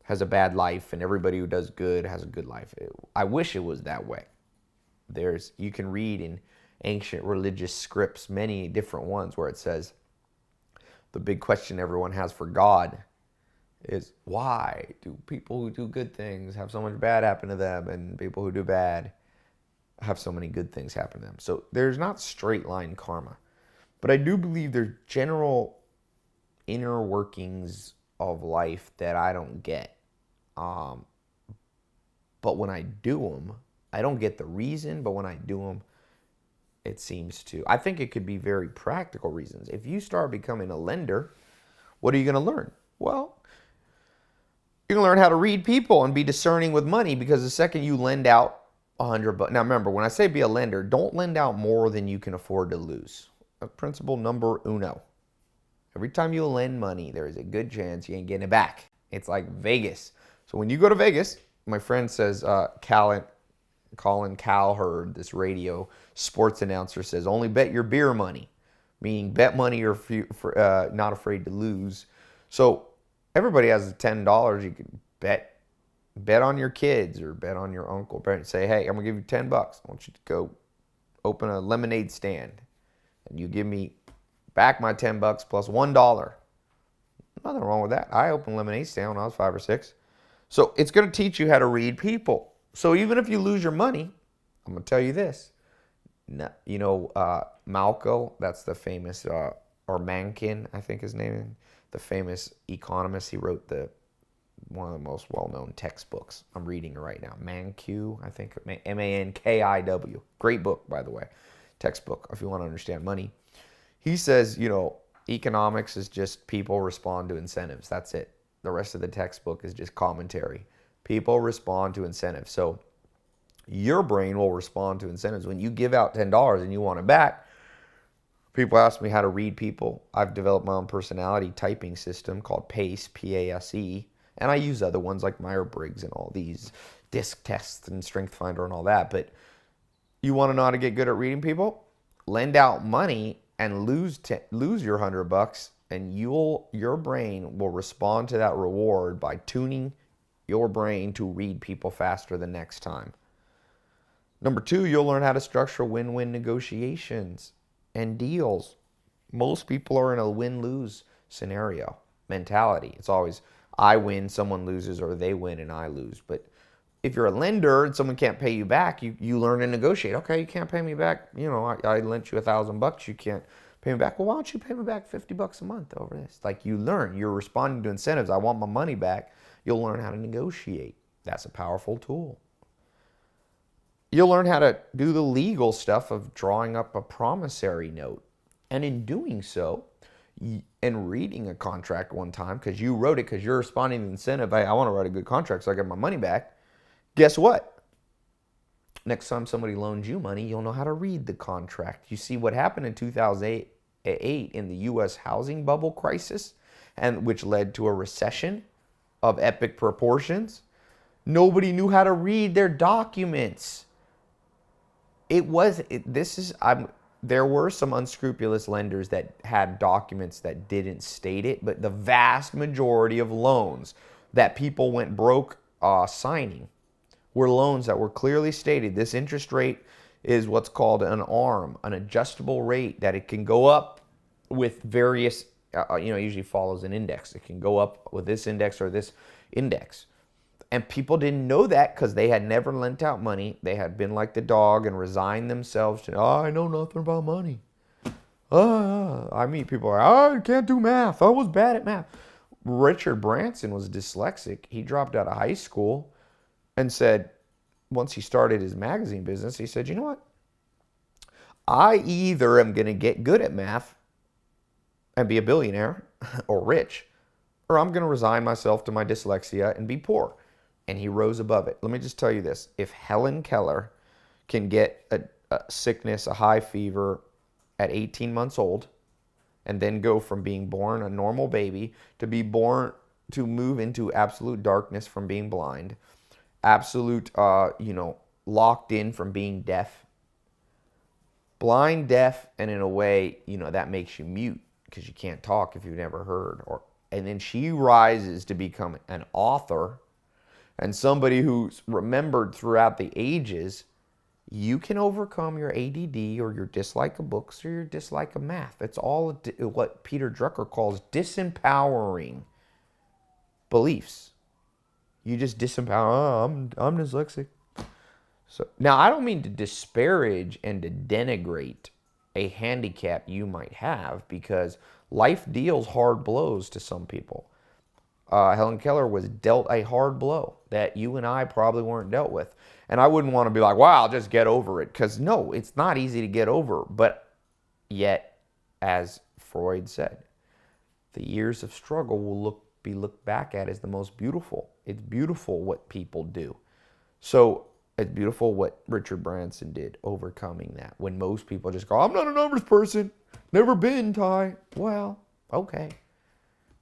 has a bad life and everybody who does good has a good life. I wish it was that way. You can read in ancient religious scripts, many different ones, where it says the big question everyone has for God is, why do people who do good things have so much bad happen to them, and people who do bad have so many good things happen to them? So there's not straight line karma, but I do believe there's general inner workings of life that I don't get. But when I do them, I don't get the reason, but when I do them, it seems to. I think it could be very practical reasons. If you start becoming a lender, what are you going to learn? Well, you're going to learn how to read people and be discerning with money, because the second you lend out $100, now remember, when I say be a lender, don't lend out more than you can afford to lose. Principle number uno. Every time you lend money, there is a good chance you ain't getting it back. It's like Vegas. So when you go to Vegas, my friend says, Colin Cowherd, this radio sports announcer, says, only bet your beer money, meaning bet money you're not afraid to lose. So everybody has $10 you can bet on your kids or bet on your uncle. Say, hey, I'm going to give you $10. I want you to go open a lemonade stand, and you give me back my $10 plus $1. Nothing wrong with that. I opened a lemonade stand when I was 5 or 6. So it's going to teach you how to read people. So even if you lose your money, I'm going to tell you this. You know, Malco, that's the famous, or Mankin, I think his name is, the famous economist. He wrote one of the most well-known textbooks. I'm reading it right now. Mankiw, I think, Mankiw. Great book, by the way. Textbook, if you want to understand money. He says, economics is just people respond to incentives. That's it. The rest of the textbook is just commentary. People respond to incentives. So your brain will respond to incentives. When you give out $10 and you want it back, people ask me how to read people. I've developed my own personality typing system called PACE, P-A-S-E, and I use other ones like Myers-Briggs and all these DISC tests and Strength Finder and all that. But you want to know how to get good at reading people? Lend out money and lose your $100, and your brain will respond to that reward by tuning your brain to read people faster the next time. Number 2, you'll learn how to structure win-win negotiations and deals. Most people are in a win-lose scenario mentality. It's always I win, someone loses, or they win and I lose. But if you're a lender and someone can't pay you back, you learn to negotiate. Okay, you can't pay me back. I lent you $1,000. You can't pay me back. Well, why don't you pay me back $50 a month over this? Like, you learn. You're responding to incentives. I want my money back. You'll learn how to negotiate. That's a powerful tool. You'll learn how to do the legal stuff of drawing up a promissory note. And in doing so, and reading a contract one time, because you wrote it because you're responding to the incentive, hey, I want to write a good contract so I get my money back. Guess what? Next time somebody loans you money, you'll know how to read the contract. You see what happened in 2008 in the U.S. housing bubble crisis, and which led to a recession of epic proportions? Nobody knew how to read their documents. There were some unscrupulous lenders that had documents that didn't state it, but the vast majority of loans that people went broke signing were loans that were clearly stated. This interest rate is what's called an arm, an adjustable rate that it can go up with various, usually follows an index. It can go up with this index or this index. And people didn't know that because they had never lent out money. They had been like the dog and resigned themselves to, I know nothing about money. I meet people like, I can't do math. I was bad at math. Richard Branson was dyslexic. He dropped out of high school and said, once he started his magazine business, he said, you know what? I either am going to get good at math and be a billionaire or rich, or I'm going to resign myself to my dyslexia and be poor. And he rose above it. Let me just tell you this. If Helen Keller can get a sickness, a high fever at 18 months old, and then go from being born a normal baby to be born to move into absolute darkness from being blind, absolute, locked in from being deaf, blind, deaf, and in a way, that makes you mute because you can't talk if you've never heard. And then she rises to become an author and somebody who's remembered throughout the ages. You can overcome your ADD or your dislike of books or your dislike of math. It's all what Peter Drucker calls disempowering beliefs. You just disempower, I'm dyslexic. So now I don't mean to disparage and to denigrate a handicap you might have, because life deals hard blows to some people. Helen Keller was dealt a hard blow that you and I probably weren't dealt with. And I wouldn't want to be like, wow, I'll just get over it. Because no, it's not easy to get over. But yet, as Freud said, the years of struggle will be looked back at as the most beautiful. It's beautiful what people do. So it's beautiful what Richard Branson did, overcoming that. When most people just go, I'm not a numbers person. Never been, Tai. Well, okay.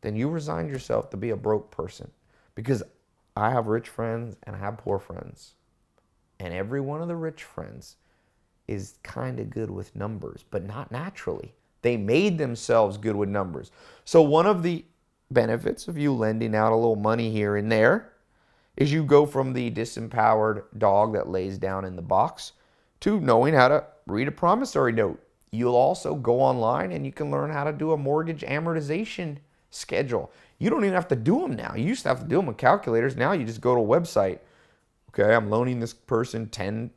Then you resign yourself to be a broke person. Because I have rich friends and I have poor friends. And every one of the rich friends is kind of good with numbers, but not naturally. They made themselves good with numbers. So one of the benefits of you lending out a little money here and there is you go from the disempowered dog that lays down in the box to knowing how to read a promissory note. You'll also go online and you can learn how to do a mortgage amortization schedule. You don't even have to do them now. You used to have to do them with calculators. Now you just go to a website. Okay, I'm loaning this person $1,000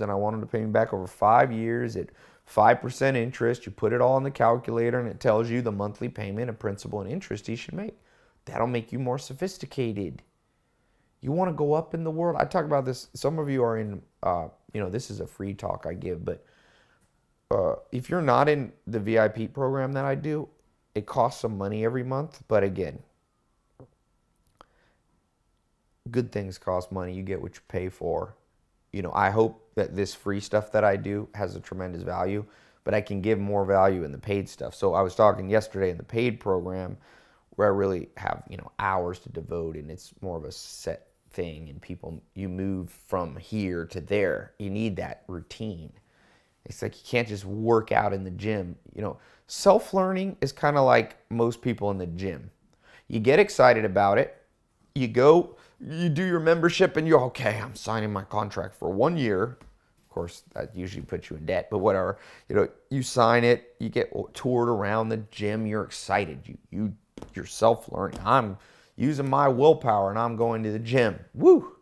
and I want them to pay me back over 5 years at 5% interest. You put it all in the calculator and it tells you the monthly payment and principal and interest he should make. That'll make you more sophisticated. You want to go up in the world. I talk about this. Some of you are in, this is a free talk I give, but if you're not in the VIP program that I do, it costs some money every month. But again, good things cost money. You get what you pay for. I hope that this free stuff that I do has a tremendous value, but I can give more value in the paid stuff. So I was talking yesterday in the paid program where I really have, hours to devote, and it's more of a set thing, and you move from here to there. You need that routine. It's like you can't just work out in the gym. Self-learning is kind of like most people in the gym. You get excited about it. You go, you do your membership, and you're okay, I'm signing my contract for 1 year. Of course, that usually puts you in debt, but whatever. You sign it, you get toured around the gym, you're excited. You're self-learning. I'm using my willpower, and I'm going to the gym. Woo!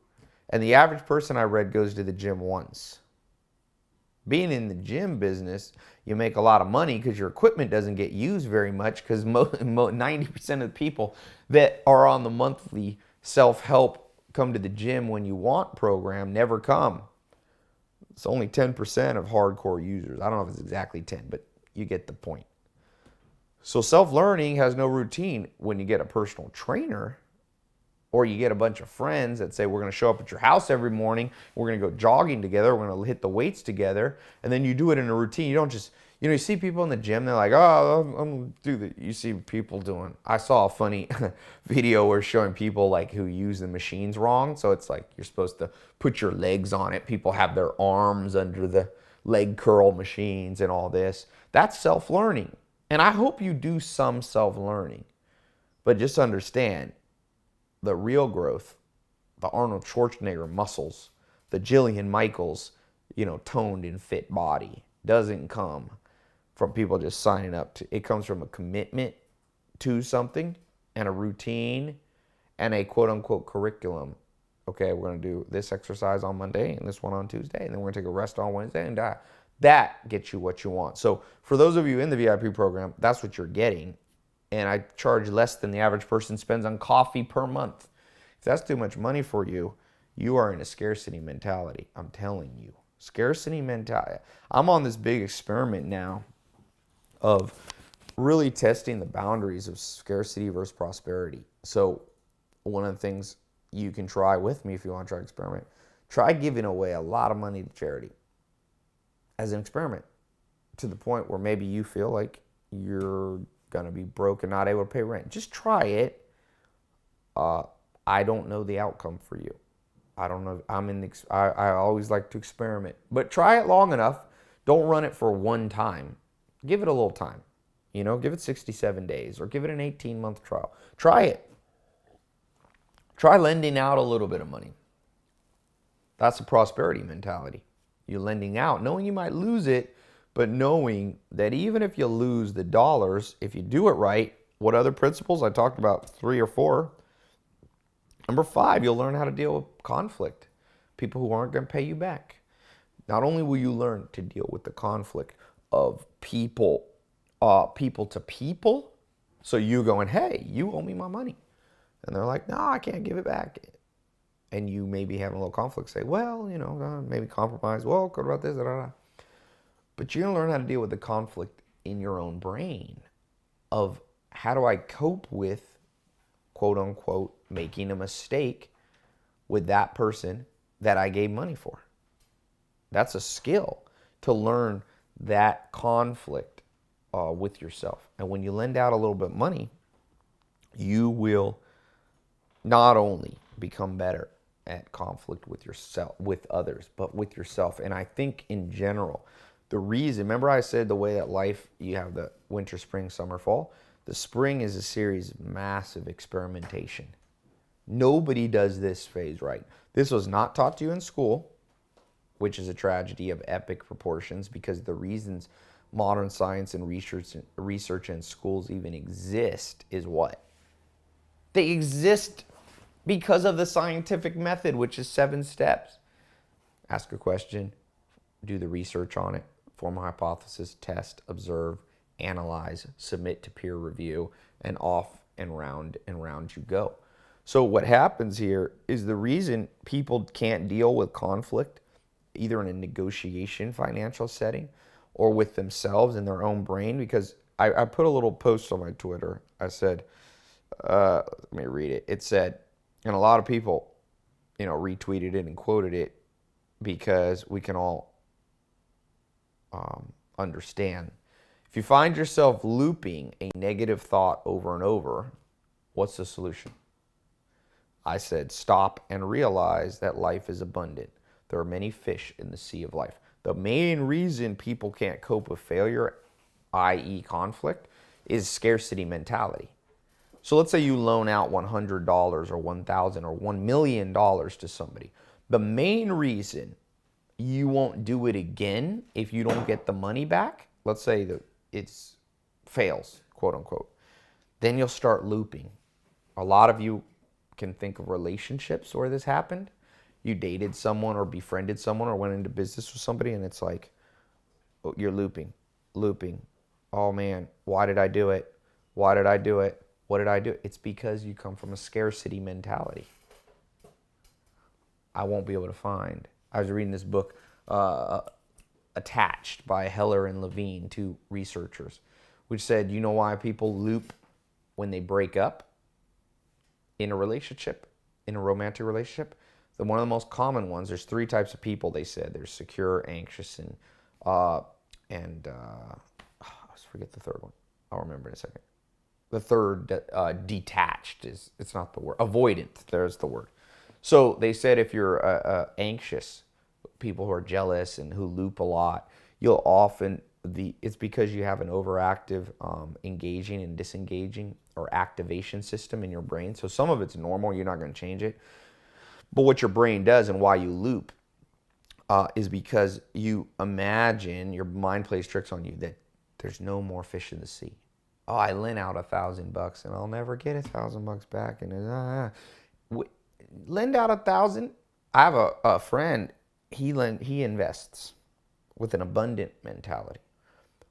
And the average person I read goes to the gym once. Being in the gym business, you make a lot of money because your equipment doesn't get used very much, because 90% of the people that are on the monthly self-help come to the gym when you want program never come. It's only 10% of hardcore users. I don't know if it's exactly 10, but you get the point. So self-learning has no routine. When you get a personal trainer, or you get a bunch of friends that say, we're going to show up at your house every morning, we're going to go jogging together, we're going to hit the weights together, and then you do it in a routine. You don't just, you see people in the gym, they're like, oh, I'm going to do that. You see people doing, I saw a funny video where showing people like who use the machines wrong. So it's like you're supposed to put your legs on it. People have their arms under the leg curl machines and all this. That's self-learning. And I hope you do some self-learning. But just understand, the real growth, the Arnold Schwarzenegger muscles, the Jillian Michaels, toned and fit body doesn't come from people just signing up to. It comes from a commitment to something and a routine and a quote unquote curriculum. Okay, we're going to do this exercise on Monday and this one on Tuesday, and then we're going to take a rest on Wednesday, and that gets you what you want. So for those of you in the VIP program, that's what you're getting. And I charge less than the average person spends on coffee per month. If that's too much money for you, you are in a scarcity mentality. I'm telling you. Scarcity mentality. I'm on this big experiment now of really testing the boundaries of scarcity versus prosperity. So one of the things you can try with me if you want to try to experiment, try giving away a lot of money to charity as an experiment, to the point where maybe you feel like you're going to be broke and not able to pay rent. Just try it. I don't know the outcome for you. I don't know. I always like to experiment, but try it long enough. Don't run it for one time. Give it a little time. Give it 67 days or give it an 18-month trial. Try it. Try lending out a little bit of money. That's a prosperity mentality. You're lending out, knowing you might lose it, but knowing that even if you lose the dollars, if you do it right, what other principles? I talked about 3 or 4. Number 5, you'll learn how to deal with conflict. People who aren't going to pay you back. Not only will you learn to deal with the conflict of people to people, so you going, hey, you owe me my money. And they're like, no, I can't give it back. And you may be having a little conflict. Say, well, maybe compromise. Well, what about this? Da, da, da. But you're going to learn how to deal with the conflict in your own brain of how do I cope with, quote unquote, making a mistake with that person that I gave money for. That's a skill, to learn that conflict with yourself. And when you lend out a little bit of money, you will not only become better at conflict with yourself, with others, but with yourself. And I think in general, the reason, remember I said the way that life, you have the winter, spring, summer, fall. The spring is a series of massive experimentation. Nobody does this phase right. This was not taught to you in school, which is a tragedy of epic proportions, because the reasons modern science and research in schools even exist is what? They exist because of the scientific method, which is 7 steps. Ask a question, do the research on it, form a hypothesis, test, observe, analyze, submit to peer review, and off and round you go. So what happens here is the reason people can't deal with conflict, either in a negotiation financial setting or with themselves in their own brain, because I put a little post on my Twitter. I said, let me read it. It said, and a lot of people, retweeted it and quoted it, because we can all understand. If you find yourself looping a negative thought over and over, what's the solution? I said, stop and realize that life is abundant. There are many fish in the sea of life. The main reason people can't cope with failure, i.e. conflict, is scarcity mentality. So let's say you loan out $100 or $1,000 or $1 million to somebody. The main reason you won't do it again if you don't get the money back, let's say that it's fails, quote unquote, then you'll start looping. A lot of you can think of relationships where this happened. You dated someone or befriended someone or went into business with somebody, and it's like, oh, you're looping. Oh man, why did I do it? What did I do? It's because you come from a scarcity mentality. I won't be able to find. I was reading this book, Attached by Heller and Levine, 2 researchers, which said, you know why people loop when they break up in a relationship, in a romantic relationship? One of the most common ones, there's 3 types of people, they said. There's secure, anxious, and I forget the third one. I'll remember in a second. The third, detached, it's not the word. Avoidant, there's the word. So they said if you're anxious, people who are jealous and who loop a lot, you'll often, it's because you have an overactive engaging and disengaging or activation system in your brain. So some of it's normal, you're not going to change it. But what your brain does and why you loop is because you imagine, your mind plays tricks on you, that there's no more fish in the sea. Oh, I lent out $1,000 and I'll never get $1,000 back. And lend out 1,000. I have a friend. He invests with an abundant mentality.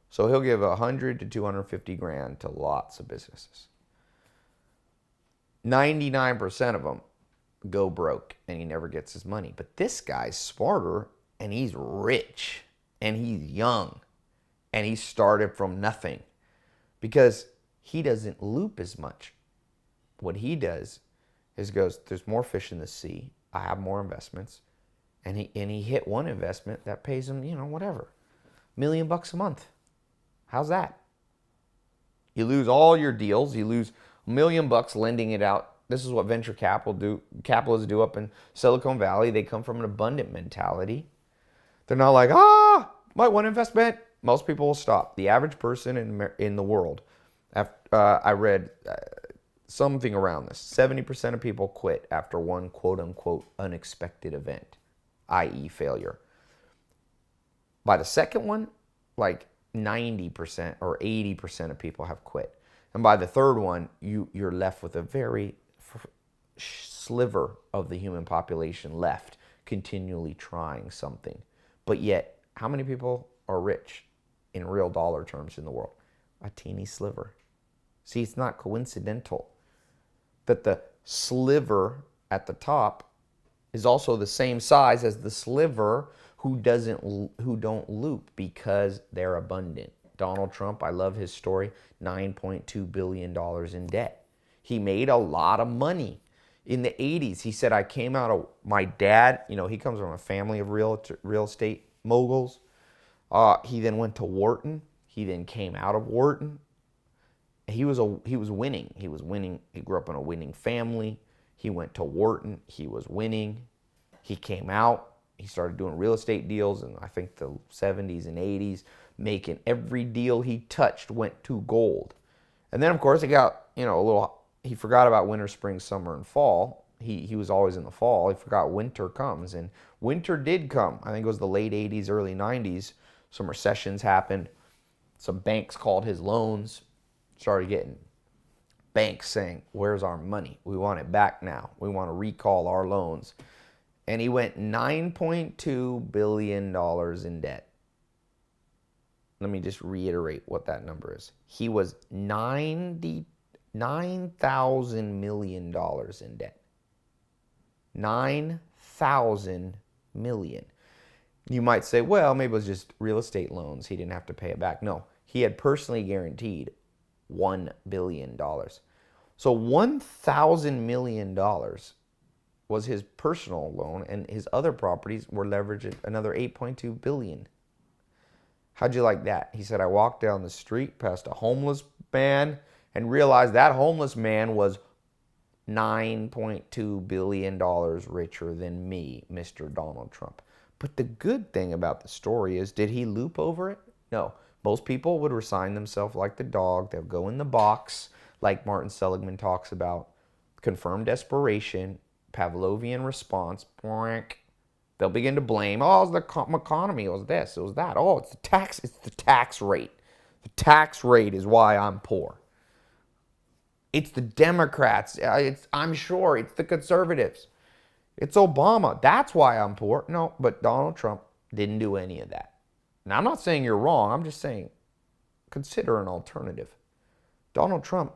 So he'll give 100 to 250 grand to lots of businesses. 99% of them go broke and he never gets his money. But this guy's smarter and he's rich and he's young and he started from nothing because he doesn't loop as much. What he does is goes, there's more fish in the sea. I have more investments. And he hit one investment that pays him, whatever, $1 million a month. How's that? You lose all your deals. You lose $1 million lending it out. This is what venture capitalists do up in Silicon Valley. They come from an abundant mentality. They're not like, my one investment. Most people will stop. The average person in the world, I read something around this, 70% of people quit after one quote unquote unexpected event, i.e. failure. By the second one, like 90% or 80% of people have quit. And by the third one, you're left with a very sliver of the human population left continually trying something. But yet, how many people are rich in real dollar terms in the world? A teeny sliver. See, it's not coincidental that the sliver at the top is also the same size as the sliver who don't loop because they're abundant. Donald Trump, I love his story, $9.2 billion in debt. He made a lot of money. In the 80s, he said, I came out of, my dad, he comes from a family of real estate moguls. He then went to Wharton. He then came out of Wharton. He was winning. He was winning. He grew up in a winning family. He went to Wharton. He was winning. He came out. He started doing real estate deals in, I think, the 70s and 80s, making every deal he touched went to gold. And then, of course, he got, he forgot about winter, spring, summer, and fall. He was always in the fall. He forgot winter comes. And winter did come. I think it was the late 80s, early 90s. Some recessions happened. Some banks called his loans. Started getting banks saying, where's our money? We want it back now. We want to recall our loans. And he went $9.2 billion in debt. Let me just reiterate what that number is. He was $9,000 million in debt. 9,000 million. You might say, well, maybe it was just real estate loans. He didn't have to pay it back. No, he had personally guaranteed $1 billion. So $1,000 million was his personal loan, and his other properties were leveraged at another $8.2 billion. How'd you like that? He said, I walked down the street past a homeless man and realized that homeless man was $9.2 billion richer than me, Mr. Donald Trump. But the good thing about the story is, did he loop over it? No. Most people would resign themselves like the dog. They'll go in the box, like Martin Seligman talks about. Confirmed desperation, Pavlovian response. They'll begin to blame. Oh, it was the economy. It was this. It was that. Oh, it's the tax. It's the tax rate. The tax rate is why I'm poor. It's the Democrats. I'm sure it's the conservatives. It's Obama. That's why I'm poor. No, but Donald Trump didn't do any of that. Now, I'm not saying you're wrong. I'm just saying consider an alternative. Donald Trump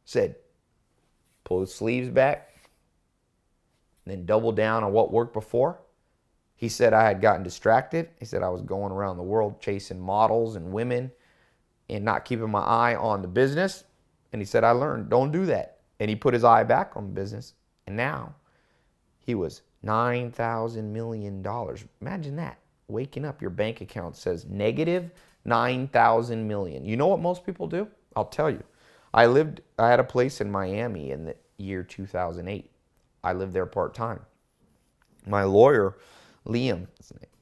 said, pull his sleeves back, then double down on what worked before. He said I had gotten distracted. He said I was going around the world chasing models and women and not keeping my eye on the business. And he said, I learned, don't do that. And he put his eye back on business. And now he was $9,000 million. Imagine that. Waking up, your bank account says negative 9,000 million. You know what most people do? I'll tell you. I had a place in Miami in the year 2008. I lived there part-time. My lawyer, Liam,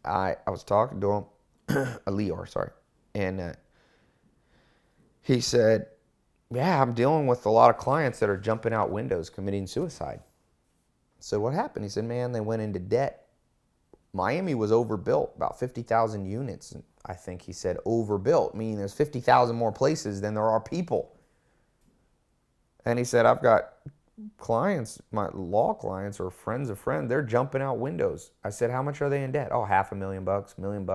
I was talking to him, Leor, sorry. And he said, yeah, I'm dealing with a lot of clients that are jumping out windows, committing suicide. I said, what happened? He said, man, they went into debt Miami was overbuilt, about 50,000 units. I think he said overbuilt, meaning there's 50,000 more places than there are people. And he said, I've got clients, my law clients or friends of friends, they're jumping out windows. I said, how much are they in debt? Oh, $500,000, $1 million.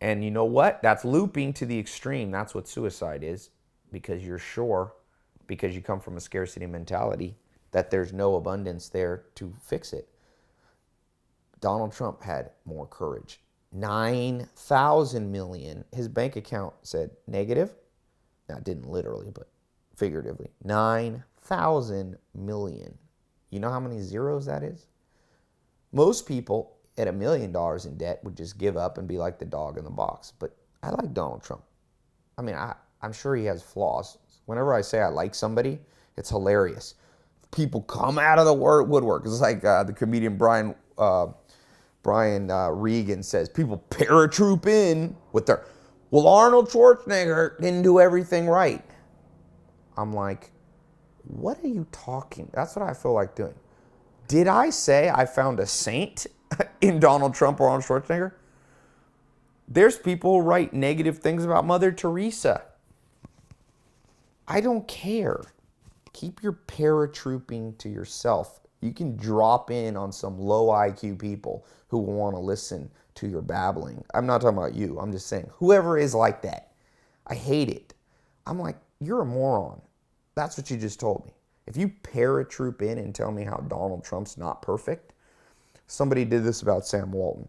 And you know what? That's looping to the extreme. That's what suicide is, because you're sure, because you come from a scarcity mentality, that there's no abundance there to fix it. Donald Trump had more courage. 9,000 million. His bank account said negative. Now, it didn't literally, but figuratively. 9,000 million. You know how many zeros that is? Most people at $1 million in debt would just give up and be like the dog in the box. But I like Donald Trump. I mean, I'm sure he has flaws. Whenever I say I like somebody, it's hilarious. People come out of the woodwork. It's like the comedian Brian Regan says, people paratroop in with their, well, Arnold Schwarzenegger didn't do everything right. I'm like, what are you talking? That's what I feel like doing. Did I say I found a saint in Donald Trump or Arnold Schwarzenegger? There's people who write negative things about Mother Teresa. I don't care. Keep your paratrooping to yourself. You can drop in on some low IQ people who will want to listen to your babbling. I'm not talking about you. I'm just saying whoever is like that. I hate it. I'm like, you're a moron. That's what you just told me. If you paratroop in and tell me how Donald Trump's not perfect, somebody did this about Sam Walton.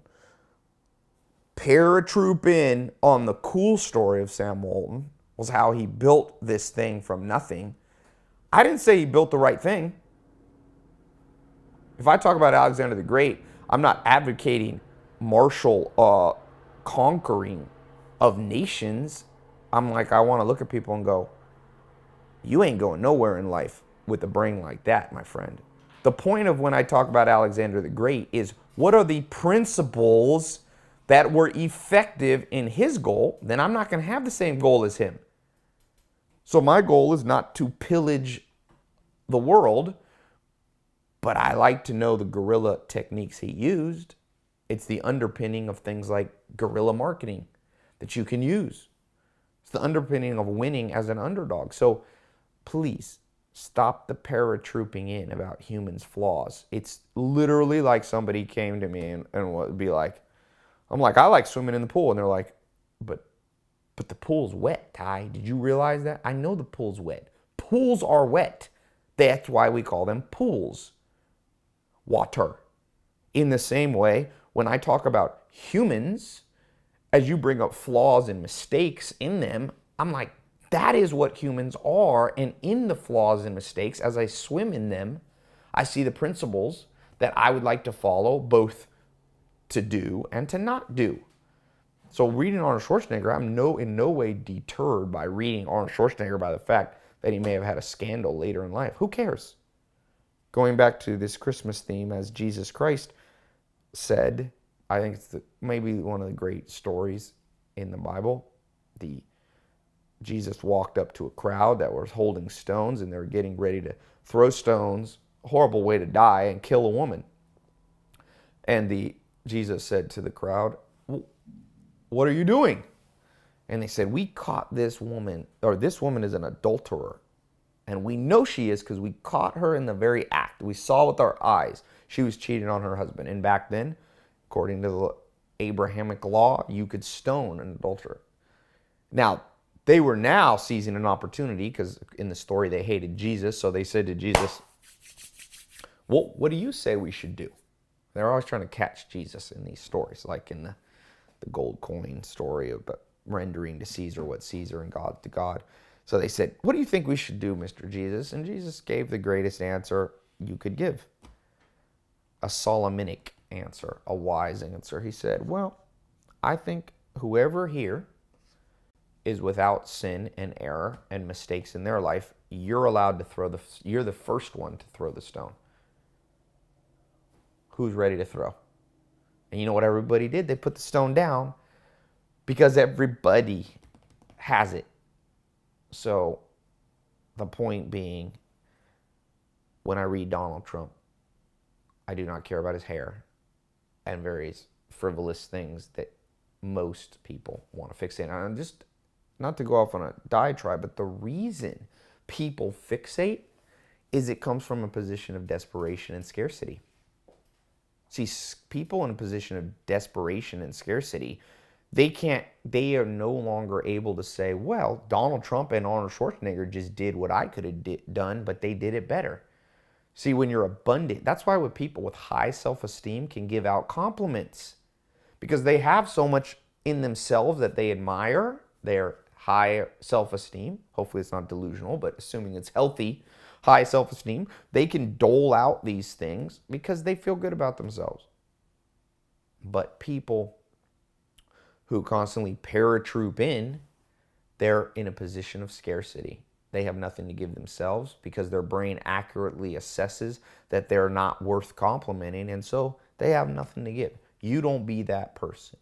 Paratroop in on the cool story of Sam Walton was how he built this thing from nothing. I didn't say he built the right thing. If I talk about Alexander the Great, I'm not advocating martial conquering of nations. I'm like, I want to look at people and go, you ain't going nowhere in life with a brain like that, my friend. The point of when I talk about Alexander the Great is, what are the principles that were effective in his goal? Then I'm not going to have the same goal as him. So my goal is not to pillage the world, but I like to know the guerrilla techniques he used. It's the underpinning of things like guerrilla marketing that you can use. It's the underpinning of winning as an underdog. So please stop the paratrooping in about humans' flaws. It's literally like somebody came to me and would be like, I'm like, I like swimming in the pool. And they're like, but the pool's wet, Ty. Did you realize that? I know the pool's wet. Pools are wet. That's why we call them pools. Water. In the same way, when I talk about humans, as you bring up flaws and mistakes in them, I'm like, that is what humans are. And in the flaws and mistakes, as I swim in them, I see the principles that I would like to follow, both to do and to not do. So reading Arnold Schwarzenegger, I'm in no way deterred by reading Arnold Schwarzenegger by the fact that he may have had a scandal later in life. Who cares? Going back to this Christmas theme, as Jesus Christ said, I think it's maybe one of the great stories in the Bible. Jesus walked up to a crowd that was holding stones, and they were getting ready to throw stones, a horrible way to die, and kill a woman. And Jesus said to the crowd, what are you doing? And they said, we caught this woman, or this woman is an adulterer. And we know she is because we caught her in the very act. We saw with our eyes she was cheating on her husband. And back then, according to the Abrahamic law, you could stone an adulterer. Now, they were now seizing an opportunity because in the story they hated Jesus. So they said to Jesus, well, what do you say we should do? They're always trying to catch Jesus in these stories, like in the gold coin story about rendering to Caesar what Caesar and God to God. So they said, what do you think we should do, Mr. Jesus? And Jesus gave the greatest answer you could give. A Solomonic answer, a wise answer. He said, well, I think whoever here is without sin and error and mistakes in their life, you're allowed to you're the first one to throw the stone. Who's ready to throw? And you know what everybody did? They put the stone down because everybody has it. So the point being, when I read Donald Trump, I do not care about his hair. and various frivolous things that most people want to fixate on. And just not to go off on a diatribe, but the reason people fixate is it comes from a position of desperation and scarcity. See, people in a position of desperation and scarcity, they are no longer able to say, well, Donald Trump and Arnold Schwarzenegger just did what I could have done, but they did it better. See, when you're abundant, that's why with people with high self-esteem can give out compliments, because they have so much in themselves that they admire their high self-esteem. Hopefully it's not delusional, but assuming it's healthy, high self-esteem, they can dole out these things because they feel good about themselves. But people who constantly paratroop in, they're in a position of scarcity. They have nothing to give themselves because their brain accurately assesses that they're not worth complimenting, and so they have nothing to give. You don't be that person.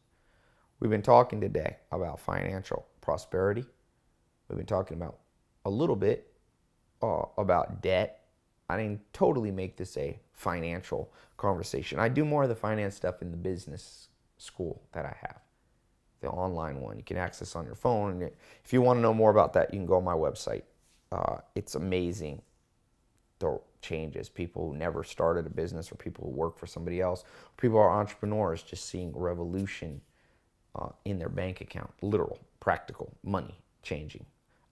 We've been talking today about financial prosperity. We've been talking about a little bit about debt. I didn't totally make this a financial conversation. I do more of the finance stuff in the business school that I have, the online one. You can access on your phone. And if you want to know more about that, you can go on my website. It's amazing the changes. People who never started a business, or people who work for somebody else, people who are entrepreneurs, just seeing revolution in their bank account, literal, practical money changing.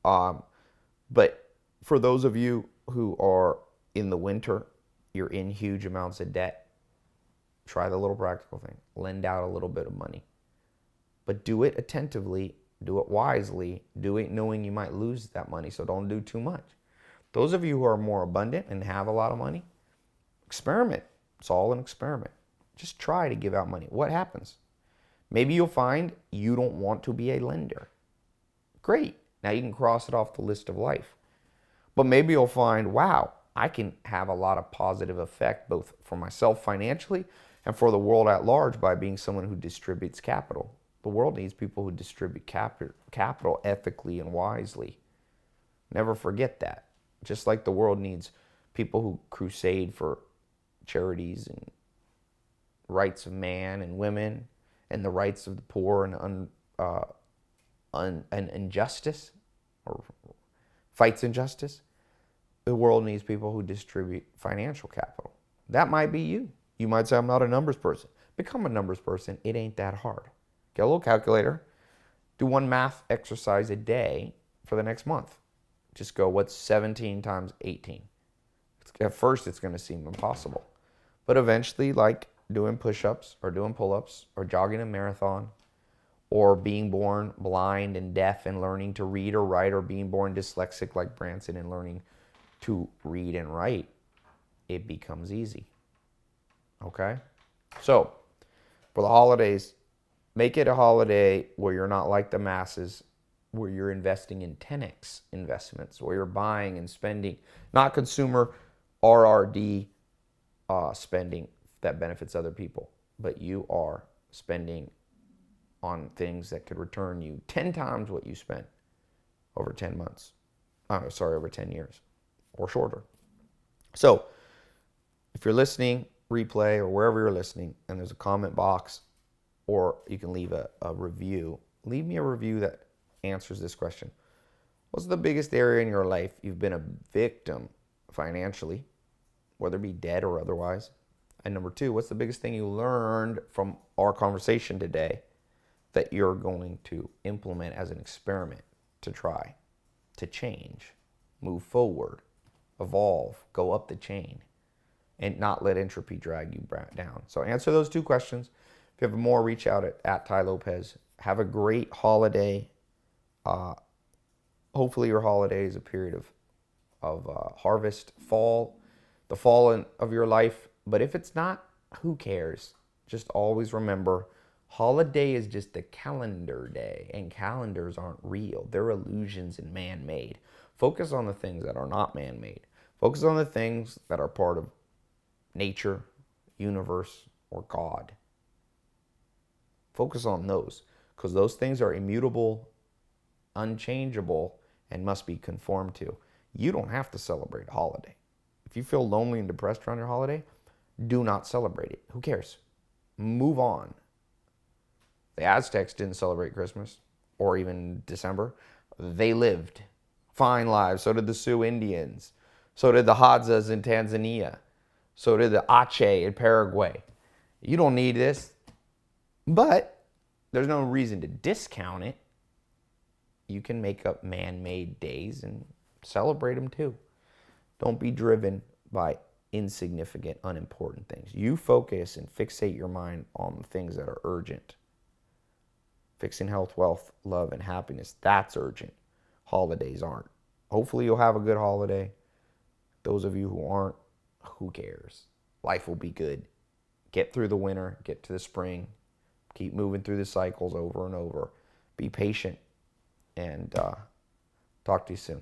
But for those of you who are in the winter, you're in huge amounts of debt, try the little practical thing. Lend out a little bit of money. But do it attentively, do it wisely, do it knowing you might lose that money, so don't do too much. Those of you who are more abundant and have a lot of money, experiment. It's all an experiment. Just try to give out money. What happens? Maybe you'll find you don't want to be a lender. Great. Now you can cross it off the list of life. But maybe you'll find, wow, I can have a lot of positive effect both for myself financially and for the world at large by being someone who distributes capital. The world needs people who distribute capital ethically and wisely. Never forget that. Just like the world needs people who crusade for charities and rights of man and women and the rights of the poor and injustice, or fights injustice, the world needs people who distribute financial capital. That might be you. You might say, I'm not a numbers person. Become a numbers person. It ain't that hard. Get a little calculator. Do one math exercise a day for the next month. Just go, what's 17 times 18? At first, it's going to seem impossible. But eventually, like doing push-ups or doing pull-ups or jogging a marathon or being born blind and deaf and learning to read or write, or being born dyslexic like Branson and learning to read and write, it becomes easy. Okay? So, for the holidays, make it a holiday where you're not like the masses, where you're investing in 10x investments, where you're buying and spending, not consumer RRD spending that benefits other people, but you are spending on things that could return you 10 times what you spent over 10 months. Over 10 years or shorter. So if you're listening, replay, or wherever you're listening, and there's a comment box, or you can leave a review, leave me a review that answers this question. What's the biggest area in your life you've been a victim financially, whether it be debt or otherwise? And number two, what's the biggest thing you learned from our conversation today that you're going to implement as an experiment to try to change, move forward, evolve, go up the chain, and not let entropy drag you down? So answer those two questions. If you have more, reach out at Tai Lopez. Have a great holiday. Hopefully your holiday is a period of harvest, fall, the fall of your life. But if it's not, who cares? Just always remember, holiday is just a calendar day, and calendars aren't real. They're illusions and man-made. Focus on the things that are not man-made. Focus on the things that are part of nature, universe, or God. Focus on those, because those things are immutable, unchangeable, and must be conformed to. You don't have to celebrate a holiday. If you feel lonely and depressed around your holiday, do not celebrate it. Who cares? Move on. The Aztecs didn't celebrate Christmas or even December. They lived fine lives. So did the Sioux Indians. So did the Hadzas in Tanzania. So did the Ache in Paraguay. You don't need this, but there's no reason to discount it. You can make up man-made days and celebrate them too. Don't be driven by insignificant, unimportant things. You focus and fixate your mind on the things that are urgent. Fixing health, wealth, love, and happiness, that's urgent. Holidays aren't. Hopefully you'll have a good holiday. Those of you who aren't, who cares? Life will be good. Get through the winter, get to the spring, keep moving through the cycles over and over. Be patient, and talk to you soon.